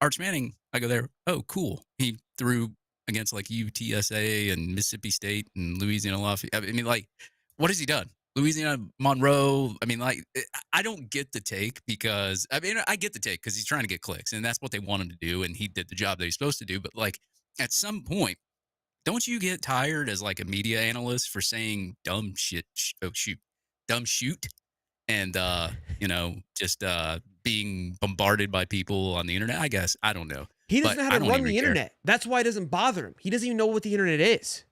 Arch Manning, I go there. Oh, cool. He threw against like UTSA and Mississippi State and Louisiana Lafayette. I mean, like, what has he done? Louisiana Monroe. I mean, like, I don't get the take because, I mean, I get the take because he's trying to get clicks and that's what they want him to do. And he did the job that he's supposed to do. But like, at some point, don't you get tired as like a media analyst for saying dumb shit? Dumb shoot. And, just being bombarded by people on the internet, I guess. I don't know. He doesn't know how to run the internet. That's why it doesn't bother him. He doesn't even know what the internet is.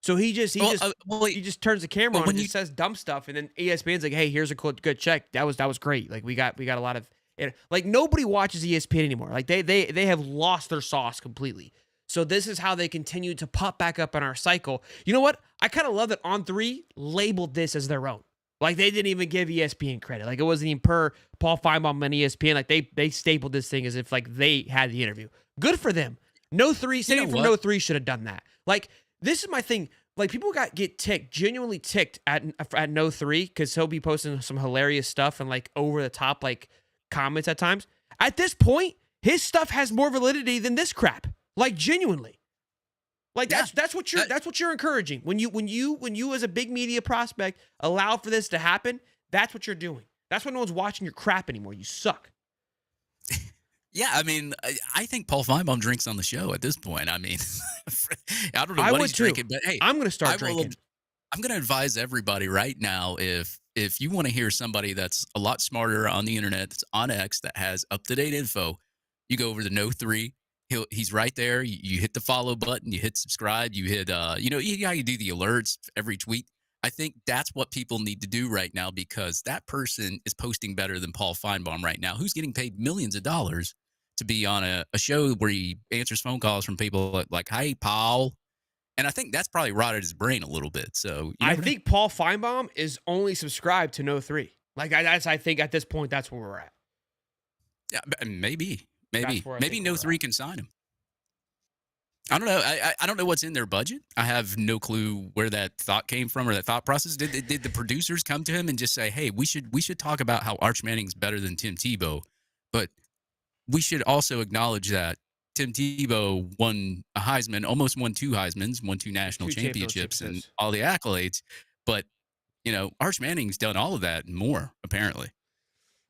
So he just turns the camera on and just says dumb stuff. And then ESPN's like, hey, here's a good check. That was great. Like we got a lot of, like nobody watches ESPN anymore. Like they have lost their sauce completely. So this is how they continue to pop back up in our cycle. You know what? I kind of love that On3 labeled this as their own. Like they didn't even give ESPN credit. Like it wasn't even per Paul Finebaum and ESPN. Like they stapled this thing as if like they had the interview. Good for them. No 3, saying from No 3 should have done that. Like this is my thing. Like people get ticked, genuinely ticked at No 3 because he'll be posting some hilarious stuff and like over the top like comments at times. At this point, his stuff has more validity than this crap. Like genuinely, like that's what you're encouraging when you as a big media prospect allow for this to happen. That's what you're doing. That's why no one's watching your crap anymore. You suck. Yeah, I mean, I think Paul Finebaum drinks on the show at this point. I mean, I don't know what he's drinking, but hey, I'm going to start drinking. I'm going to advise everybody right now if you want to hear somebody that's a lot smarter on the internet, that's on X, that has up to date info, you go over to No 3. He's right there. You hit the follow button. You hit subscribe. You hit, you do the alerts every tweet. I think that's what people need to do right now because that person is posting better than Paul Finebaum right now, who's getting paid millions of dollars to be on a show where he answers phone calls from people like, hey, Paul. And I think that's probably rotted his brain a little bit. So I think Paul Finebaum is only subscribed to No 3. Like I think at this point, that's where we're at. Yeah, maybe No 3 can sign him. I don't know. I don't know what's in their budget. I have no clue where that thought came from or that thought process. Did the producers come to him and just say, "Hey, we should talk about how Arch Manning's better than Tim Tebow, but we should also acknowledge that Tim Tebow won a Heisman, almost won 2 Heismans, won 2 national championships, and all the accolades. But Arch Manning's done all of that and more, apparently."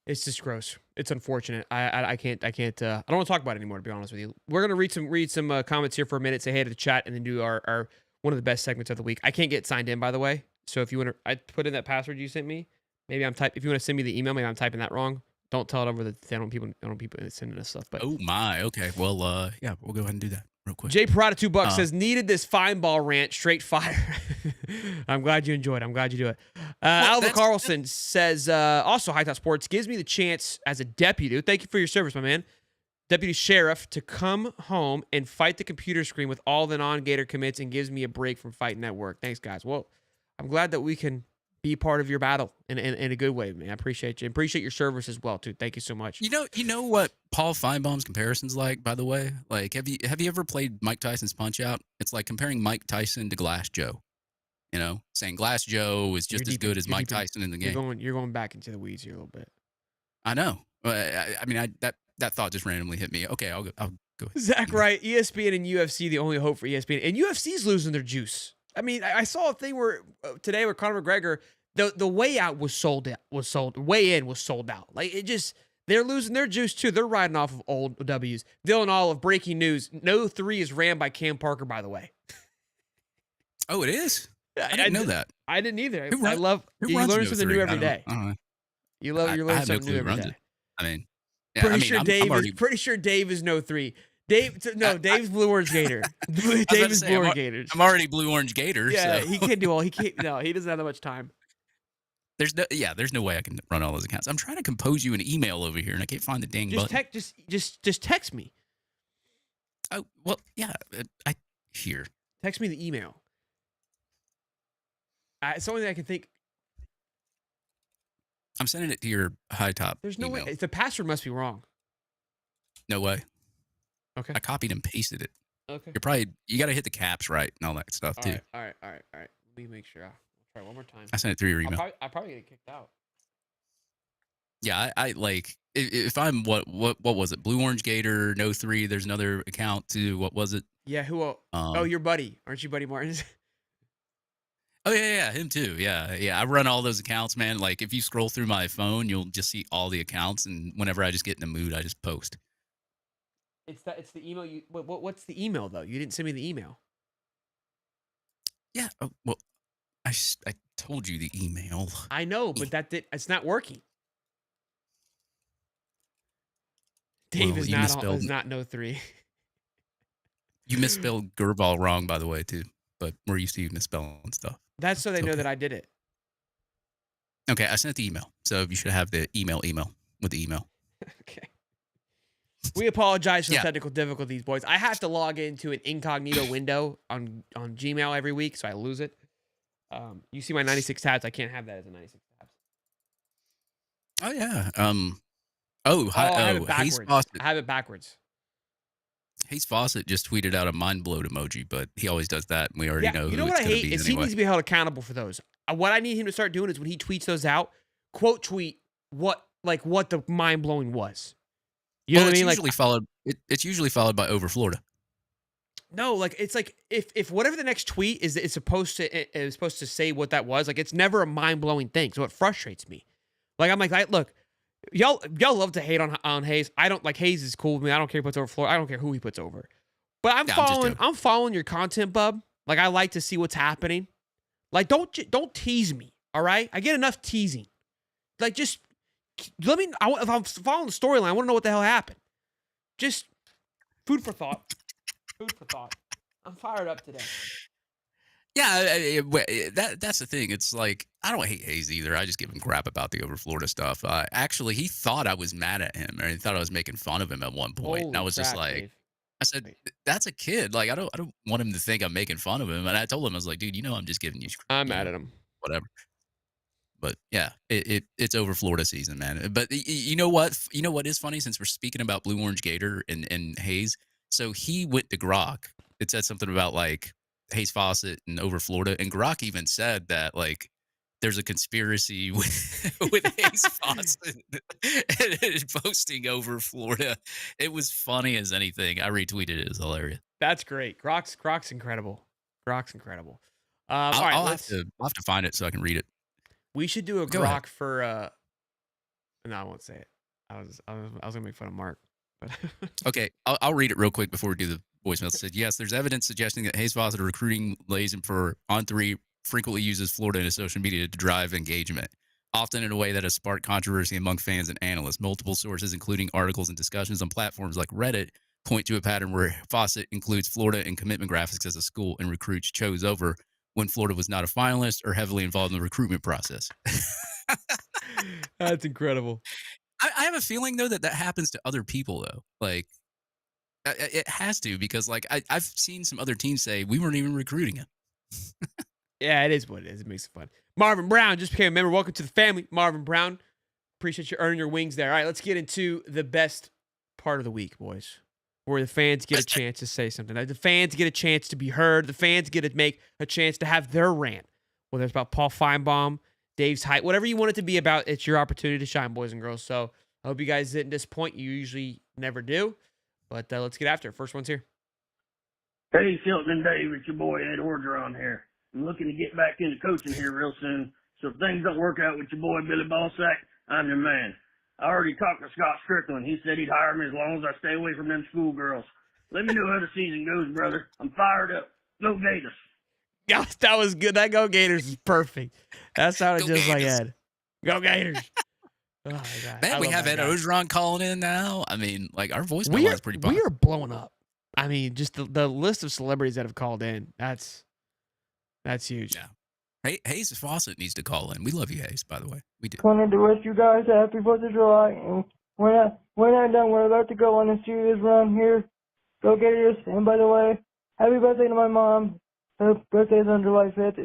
It's just gross. It's unfortunate. I can't. I don't want to talk about it anymore. To be honest with you, we're gonna read some comments here for a minute. Say hey to the chat, and then do our one of the best segments of the week. I can't get signed in, by the way. So if you want to, I put in that password you sent me. Maybe if you want to send me the email, maybe I'm typing that wrong. Don't tell it over the. I don't want people sending us stuff. But oh my, okay. Well, yeah, we'll go ahead and do that real quick. Jay Parada $2 says needed this fine ball rant, straight fire. I'm glad you enjoyed it. I'm glad you do it. Alva Carlson says also High Top Sports gives me the chance as a deputy. Thank you for your service, my man. Deputy sheriff to come home and fight the computer screen with all the non-Gator commits and gives me a break from fighting that work. Thanks, guys. Well, I'm glad that we can be part of your battle in a good way, man. I appreciate you. Appreciate your service as well, too. Thank you so much. You know what Paul Finebaum's comparison's like, by the way? Like, have you ever played Mike Tyson's Punch-Out? It's like comparing Mike Tyson to Glass Joe. Saying Glass Joe is just as good as Mike Tyson in the game. You're going back into the weeds here a little bit. I know. I mean, that thought just randomly hit me. Okay, I'll go. Zach, right? ESPN and UFC, the only hope for ESPN. And UFC's losing their juice. I mean, I saw a thing where today where Conor McGregor, the way out was sold. Way in was sold out. Like they're losing their juice too. They're riding off of old W's. Dylan Olive, breaking news: No 3 is ran by Cam Parker. By the way. Oh, it is? I didn't know that. I didn't either. Who I run, love who you runs learn No something 3? new every day. I don't know. You I learn have no something clue new who every runs day. it. I mean, yeah, I mean, I'm already. Pretty sure Dave is no 3. Dave's Blue Orange Gator. I was about Dave to is say, Blue Orange Gators. I'm already Blue Orange Gator. Yeah, So. he can't do all. He can't. No, he doesn't have that much time. There's no way I can run all those accounts. I'm trying to compose you an email over here, and I can't find the dang button. Just text me. Oh well, yeah. I here. Text me the email. It's the only thing I can think. I'm sending it to your high top. There's no email. way. The password must be wrong. No way. Okay. I copied and pasted it. Okay. You got to hit the caps right and all that stuff too. All right. Let me make sure. I'll try one more time. I sent it through your email. I'll probably get kicked out. Yeah, I like if I'm what was it? Blue Orange Gator No 3. There's another account too. What was it? Yeah. Who? Your buddy. Aren't you Buddy Martins? Oh yeah, him too. Yeah. I run all those accounts, man. Like if you scroll through my phone, you'll just see all the accounts, and whenever I just get in a mood, I just post. It's the email you. What's the email though? You didn't send me the email. Yeah. Well, I told you the email. I know, but it's not working. Dave is not no 3. You misspelled Gurvil wrong, by the way, too. But we're used to you misspelling stuff. That's so they know that I did it. Okay, I sent the email, so you should have the email with the email. Okay. We apologize for the technical difficulties, boys. I have to log into an incognito window on Gmail every week, so I lose it. You see my 96 tabs. I can't have that as a 96 tabs. Oh yeah. I have it backwards. Hayes Fawcett. I have it backwards. Hayes Fawcett just tweeted out a mind blown emoji, but he always does that, and we already know. You know what I hate is he needs to be held accountable for those. What I need him to start doing is when he tweets those out, quote tweet what the mind blowing was. You know what I mean? It's usually followed by over Florida. No, it's like if whatever the next tweet is supposed to say what that was, like it's never a mind blowing thing. So it frustrates me. Like I'm like, look, y'all love to hate on Hayes. I don't like Hayes is cool with me. I don't care who puts over Florida. I don't care who he puts over. But I'm following your content, bub. Like I like to see what's happening. Like don't tease me. All right, I get enough teasing. Like just let me. If I'm following the storyline, I want to know what the hell happened. Just food for thought. Food for thought. I'm fired up today. Yeah, that's the thing. It's like I don't hate Hayes either. I just give him crap about the over Florida stuff. Actually, he thought I was mad at him, or he thought I was making fun of him at one point. And I was just like, Dave. I said, "That's a kid. Like I don't want him to think I'm making fun of him." And I told him, I was like, "Dude, I'm just giving you. I'm mad at him. Whatever." But yeah, it's over Florida season, man. But you know what? You know what is funny? Since we're speaking about Blue Orange Gator and Hayes, so he went to Grok. It said something about like Hayes Fawcett and over Florida, and Grok even said that like there's a conspiracy with Hayes Fawcett and posting over Florida. It was funny as anything. I retweeted it. It was hilarious. That's great. Grok's incredible. Grok's incredible. I'll have to find it so I can read it. We should do a Grok for. No, I won't say it. I was gonna make fun of Mark, but okay, I'll read it real quick before we do the voicemail. It said, yes, there's evidence suggesting that Hayes Fawcett recruiting lays him for On3 frequently uses Florida in his social media to drive engagement, often in a way that has sparked controversy among fans and analysts. Multiple sources, including articles and discussions on platforms like Reddit, point to a pattern where Fawcett includes Florida in commitment graphics as a school and recruits chose over when Florida was not a finalist or heavily involved in the recruitment process. That's incredible. I have a feeling, though, that happens to other people, though. Like, it has to, because, like, I've seen some other teams say, we weren't even recruiting him. Yeah, it is what it is. It makes it fun. Marvin Brown just became a member. Welcome to the family, Marvin Brown. Appreciate you earning your wings there. All right, let's get into the best part of the week, boys, where the fans get a chance to say something. The fans get a chance to be heard. The fans get to make a chance to have their rant, whether it's about Paul Finebaum, Dave's height, whatever you want it to be about. It's your opportunity to shine, boys and girls. So I hope you guys didn't disappoint. You usually never do, but let's get after it. First one's here. Hey, Shelton and Dave, it's your boy Ed Orgeron here. I'm looking to get back into coaching here real soon. So if things don't work out with your boy Billy Ballsack, I'm your man. I already talked to Scott Strickland. He said he'd hire me as long as I stay away from them schoolgirls. Let me know how the season goes, brother. I'm fired up. Go Gators. That was good. That Go Gators is perfect. That sounded Go just like Gators. Ed. Go Gators. Oh my God. Man, I we love have that Ed guy. Ogeron calling in now. I mean, like our voicemail We line's pretty popular. are blowing up. I mean, just the list of celebrities that have called in. That's huge. Yeah. Hey, Hayes Fawcett needs to call in. We love you, Hayes, by the way. We do. Wanted to wish you guys a happy 4th of July. And when I'm done, we're about to go on a serious run here. Go Gators. And by the way, happy birthday to my mom. Her birthday's on July 5th.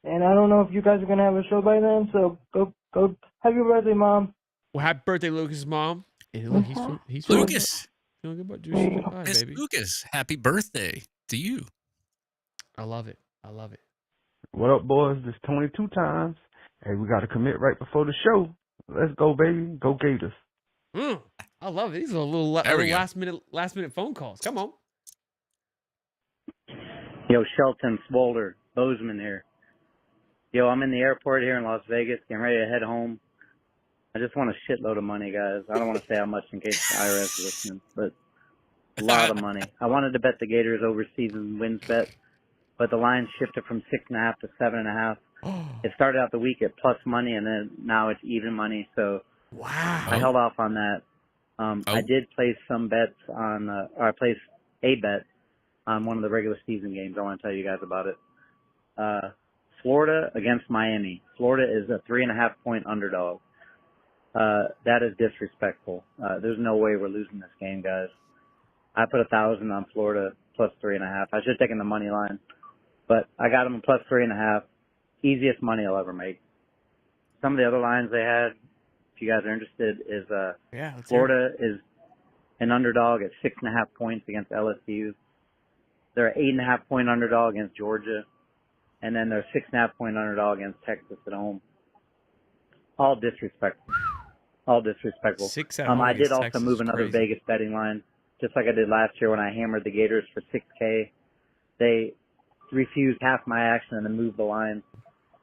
And I don't know if you guys are going to have a show by then, so go. Happy birthday, Mom. Well, happy birthday, Lucas' mom. And look, he's Lucas. feeling good about juicy pie, Miss baby. Lucas, happy birthday to you. I love it. I love it. What up, boys? This 22 times. Hey, we got to commit right before the show. Let's go, baby. Go Gators. I love it. These are little last minute phone calls. Come on. Yo, Shelton, Smolder, Bozeman here. Yo, I'm in the airport here in Las Vegas, getting ready to head home. I just want a shitload of money, guys. I don't want to say how much in case the IRS is listening, but a lot of money. I wanted to bet the Gators over season wins bet, but the line shifted from 6.5 to 7.5. It started out the week at plus money, and then now it's even money. So Wow. I held off on that. I did place some bets on, or I placed a bet on one of the regular season games. I want to tell you guys about it. Florida against Miami. Florida is a 3.5 point underdog. That is disrespectful. There's no way we're losing this game, guys. I put 1,000 on Florida plus 3.5. I should have taken the money line, but I got them plus 3.5. Easiest money I'll ever make. Some of the other lines they had, if you guys are interested, is Florida is an underdog at 6.5 points against LSU. They're an 8.5 point underdog against Georgia, and then they're a 6.5 point underdog against Texas at home. All disrespectful. All disrespectful. I did also move another Vegas betting line, just like I did last year when I hammered the Gators for $6K. They refused half my action and then moved the line.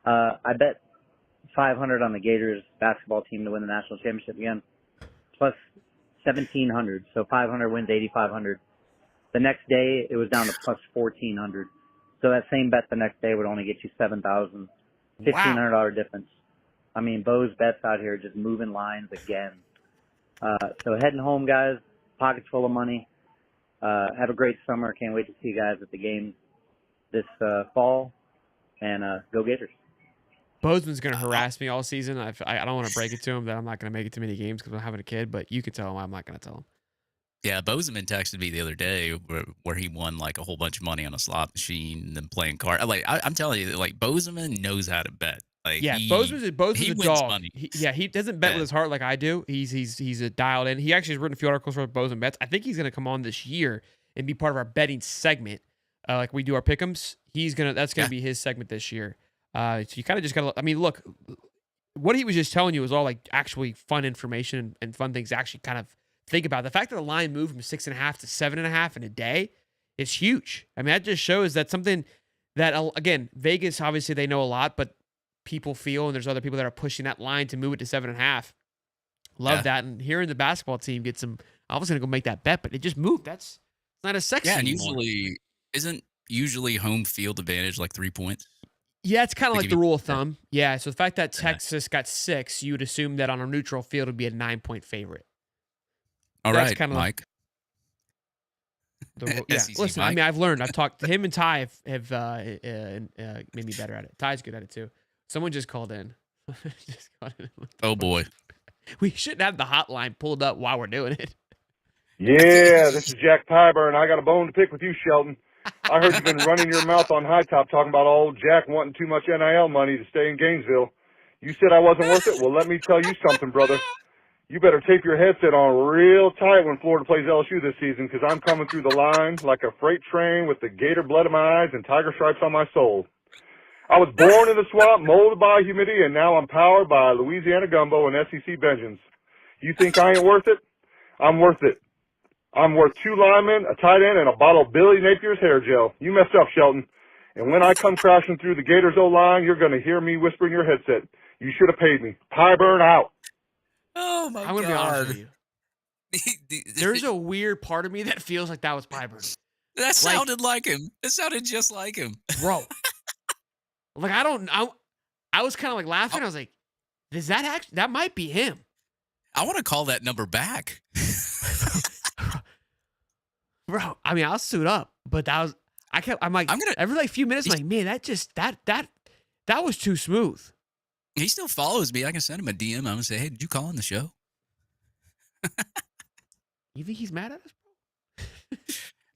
I bet 500 on the Gators basketball team to win the national championship again, plus 1,700. So 500 wins 8,500. The next day it was down to plus 1,400. So that same bet the next day would only get you 7,000. $1,500 difference. I mean, Bo's bets out here just moving lines again. So heading home, guys. Pockets full of money. Have a great summer. Can't wait to see you guys at the games this fall. And go Gators. Bozeman's going to harass me all season. I don't want to break it to him that I'm not going to make it to many games because I'm having a kid, but you can tell him I'm not going to tell him. Yeah, Bozeman texted me the other day where he won like a whole bunch of money on a slot machine and then playing cards. Like I'm telling you, like Bozeman knows how to bet. Like Bozeman's a dog. Money. He doesn't bet with his heart like I do. He's a dialed in. He actually has written a few articles for Bozeman bets. I think he's going to come on this year and be part of our betting segment, like we do our pick'ems. That's going to be his segment this year. So you kind of just got to. I mean, look, what he was just telling you was all like actually fun information and fun things to actually kind of think about. The fact that the line moved from 6.5 to 7.5 in a day is huge. I mean, that just shows that something that, again, Vegas, obviously they know a lot, but people feel, and there's other people that are pushing that line to move it to 7.5. Love that. And hearing the basketball team get some, I was going to go make that bet, but it just moved. That's not as sexy anymore. And usually home field advantage like 3 points? Yeah, it's kind of like the rule of thumb. Yeah, so the fact that Texas got 6, you would assume that on a neutral field it would be a 9-point favorite. All right, Mike. Listen, Mike. I mean, I've learned. I've talked to him, and Ty have made me better at it. Ty's good at it too. Someone just called in. Oh boy, we shouldn't have the hotline pulled up while we're doing it. Yeah, this is Jack Pyburn. I got a bone to pick with you, Shelton. I heard you've been running your mouth on High Top talking about old Jack wanting too much NIL money to stay in Gainesville. You said I wasn't worth it? Well, let me tell you something, brother. You better tape your headset on real tight when Florida plays LSU this season, because I'm coming through the line like a freight train with the gator blood in my eyes and tiger stripes on my soul. I was born in the swamp, molded by humidity, and now I'm powered by Louisiana gumbo and SEC vengeance. You think I ain't worth it? I'm worth it. I'm worth 2 linemen, a tight end, and a bottle of Billy Napier's hair gel. You messed up, Shelton. And when I come crashing through the Gators O-line, you're going to hear me whisper in your headset. You should have paid me. Pyburn out. Oh, my God. I'm going to be honest with you. There's a weird part of me that feels like that was Pyburn. That sounded like him. It sounded just like him. Bro, Like, I was kind of like laughing. I was like, is that actually, that might be him. I want to call that number back. Bro, I mean, I'll suit up, but I'm like, every like few minutes, I'm like, man, that was too smooth. He still follows me. I can send him a DM. I'm gonna say, hey, did you call on the show? You think he's mad at us,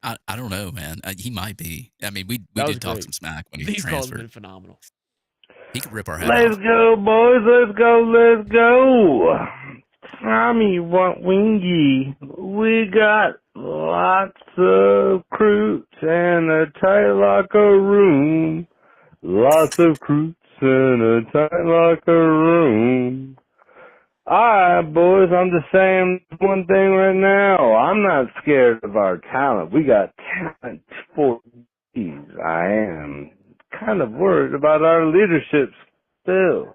bro? I don't know, man. He might be. I mean, we did talk some smack when he These calls have transferred. been phenomenal. He could rip our head Let's off. go, boys. Let's go. Let's go. Tommy want wingy. We got lots of recruits and a tight locker room. Lots of recruits in a tight locker room. Alright, boys, I'm just saying one thing right now. I'm not scared of our talent. We got talent for these. I am kind of worried about our leadership still.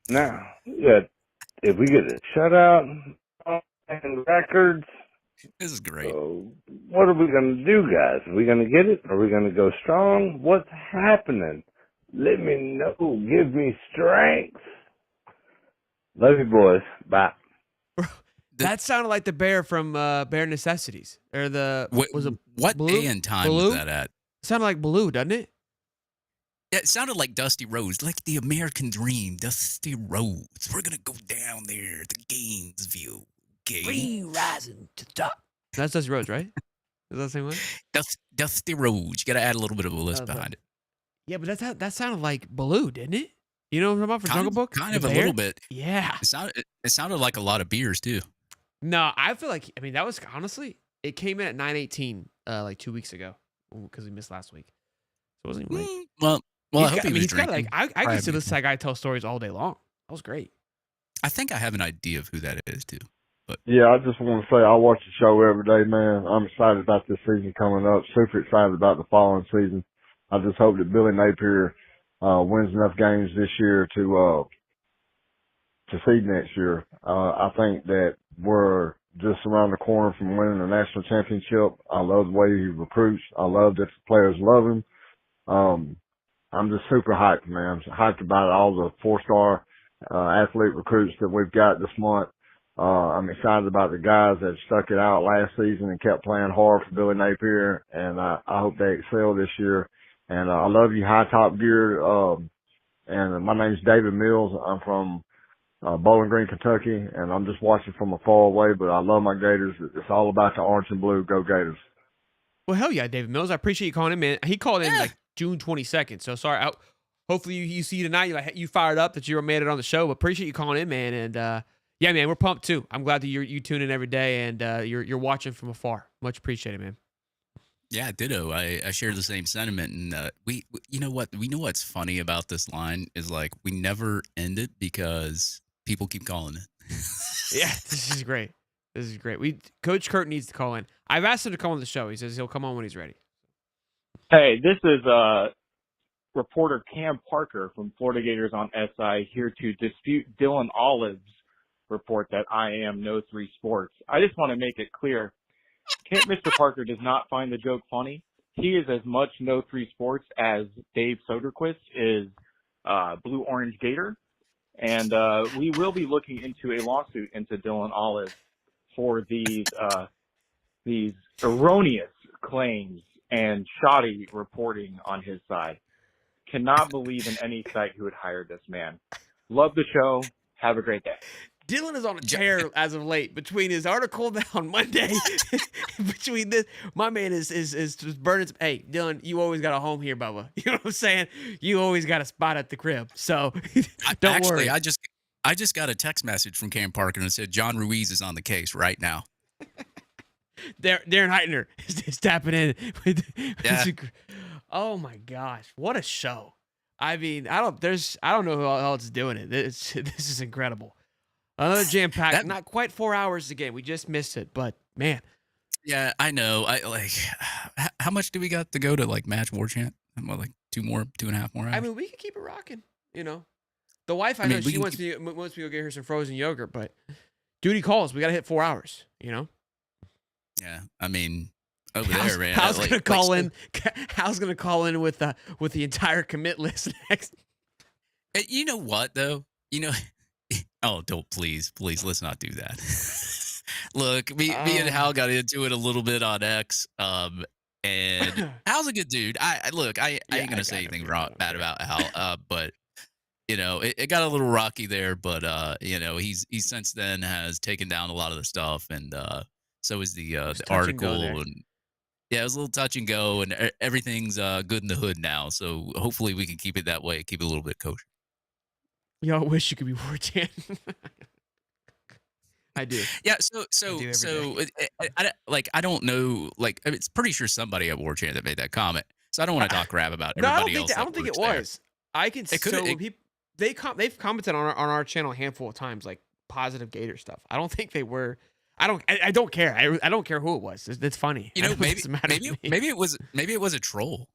Now, if we get a shutout and records, this is great. What are we going to do, guys? Are we going to get it? Are we going to go strong? What's happening? Let me know. Give me strength. Love you, boys. Bye. That sounded like the bear from Bare Necessities. Or what Baloo? day and time Baloo? was that at? Sounded like Baloo, doesn't it? Yeah, it sounded like Dusty Rhodes, like the American Dream. Dusty Rhodes. We're gonna go down there to Gainesville. Okay? We rising to the top. That's Dusty Rhodes, right? Is that the same one? Dusty Rhodes. You gotta add a little bit of a list behind it. Yeah, but that sounded like Baloo, didn't it? You know what I'm talking about for Jungle Book? Kind of a bear? little bit. Yeah. It sounded like a lot of beers too. No, I feel like, I mean, that was honestly, it came in at 9:18 like 2 weeks ago because we missed last week. So it wasn't even late. Well, I hope he was drinking. I can see this guy tell stories all day long. That was great. I think I have an idea of who that is too. But yeah, I just want to say I watch the show every day, man. I'm excited about this season coming up. Super excited about the following season. I just hope that Billy Napier wins enough games this year to seed next year. I think that we're just around the corner from winning a national championship. I love the way he recruits. I love that the players love him. I'm just super hyped, man. I'm hyped about all the 4-star athlete recruits that we've got this month. I'm excited about the guys that stuck it out last season and kept playing hard for Billy Napier, and I hope they excel this year. And I love you, High Top Gear. And my name's David Mills. I'm from Bowling Green, Kentucky, and I'm just watching from afar away, but I love my Gators. It's all about the orange and blue. Go Gators. Well, hell yeah, David Mills. I appreciate you calling in, man. He called in like June 22nd. So sorry. Hopefully you see tonight. You fired up that you made it on the show. But appreciate you calling in, man. And yeah, man, we're pumped too. I'm glad that you tune in every day and you're watching from afar. Much appreciated, man. Yeah, ditto. I share the same sentiment, and we you know what? We know what's funny about this line is like we never end it because people keep calling it. Yeah, this is great. This is great. Coach Kurt needs to call in. I've asked him to come on the show. He says he'll come on when he's ready. Hey, this is reporter Cam Parker from Florida Gators on SI here to dispute Dylan Olive's report that I am No 3 Sports. I just want to make it clear. Mr. Parker does not find the joke funny. He is as much No 3 Sports as Dave Soderquist is Blue Orange Gator. And we will be looking into a lawsuit into Dylan Olive for these erroneous claims and shoddy reporting on his side. Cannot believe in any site who would hire this man. Love the show. Have a great day. Dylan is on a tear as of late between his article on Monday. Between this, my man is just burning. Hey, Dylan, you always got a home here, Bubba. You know what I'm saying? You always got a spot at the crib. So don't worry. I just got a text message from Cam Parker and it said John Ruiz is on the case right now. Darren Heitner is tapping in. Oh my gosh, what a show! I mean, I don't know who else is doing it. This is incredible. Another jam packed, not quite 4 hours again. We just missed it, but man. Yeah, I know. How much do we got to go to like match war chant? What, like 2.5 more hours? I mean, we can keep it rocking. You know, the wife I know she wants me to go get her some frozen yogurt, but duty calls. We got to hit 4 hours. You know. Yeah, I mean, over there, man. Hal's gonna call in. Hal's gonna call in with the entire commit list next. You know what though? Oh, don't please, let's not do that. Look, me and Hal got into it a little bit on X. And Hal's a good dude. I ain't gonna say anything bad about Hal. But it got a little rocky there. But he's since then has taken down a lot of the stuff, and so is the article, and yeah, it was a little touch and go, and everything's good in the hood now. So hopefully we can keep it that way, keep it a little bit kosher. Y'all wish you could be War Chant. I do. Yeah. I don't know. It's pretty sure somebody at War Chant that made that comment. So I don't want to talk crap about everybody else. I don't think it was. I can. They've commented on our channel a handful of times, like positive Gator stuff. I don't think they were. I don't care. I don't care who it was. It's funny. Maybe it was a troll.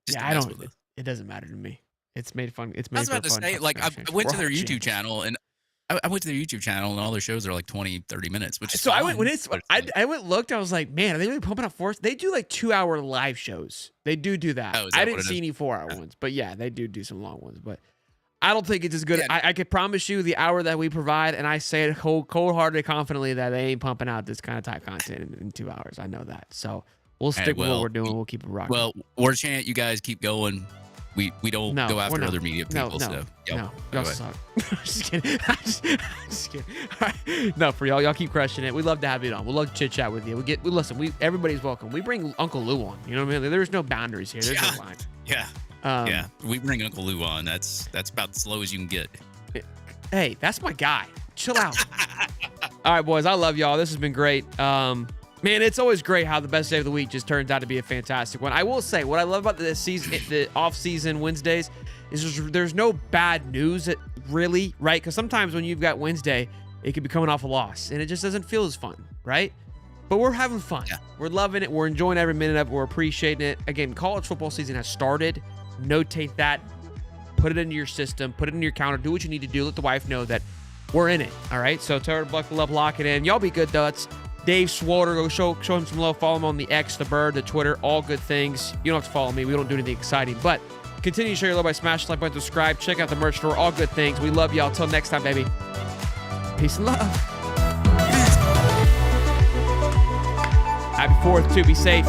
It doesn't matter to me. It's made fun. It's made. I was about to say, I went to their YouTube channel, and all their shows are like 20, 30 minutes, which is so fine. I went looked. I was like, man, are they really pumping up force? They do like 2-hour live shows. They do that. Oh, is that I didn't see any 4-hour ones, but yeah, they do some long ones. But I don't think it's as good. Yeah. I could promise you the hour that we provide, and I say it cold-hearted, confidently that they ain't pumping out this kind of type content in 2 hours. I know that. So we'll stick with what we're doing. We'll keep it rocking. Well, War Chant, you guys keep going. We don't go after other media people. Y'all suck. Just kidding. Just kidding. All right. No, for y'all keep crushing it. We love to have you on. We'll love to chit chat with you. Everybody's welcome. We bring Uncle Lou on. You know what I mean? There's no boundaries here. There's no line. Yeah. We bring Uncle Lou on. That's about as slow as you can get. Hey, that's my guy. Chill out. All right, boys. I love y'all. This has been great. Man, it's always great how the best day of the week just turns out to be a fantastic one. I will say, what I love about the off-season Wednesdays is there's no bad news, really, right? Because sometimes when you've got Wednesday, it could be coming off a loss, and it just doesn't feel as fun, right? But we're having fun. Yeah. We're loving it. We're enjoying every minute of it. We're appreciating it. Again, college football season has started. Notate that. Put it into your system. Put it in your calendar. Do what you need to do. Let the wife know that we're in it, all right? So tell her to buckle up, lock it in. Y'all be good, though. It's Dave Swatter, go show him some love. Follow him on the X, the Bird, the Twitter, all good things. You don't have to follow me. We don't do anything exciting. But continue to share your love by smashing the like button, subscribe, check out the merch store, all good things. We love y'all. Till next time, baby. Peace and love. Happy 4th, too. Be safe.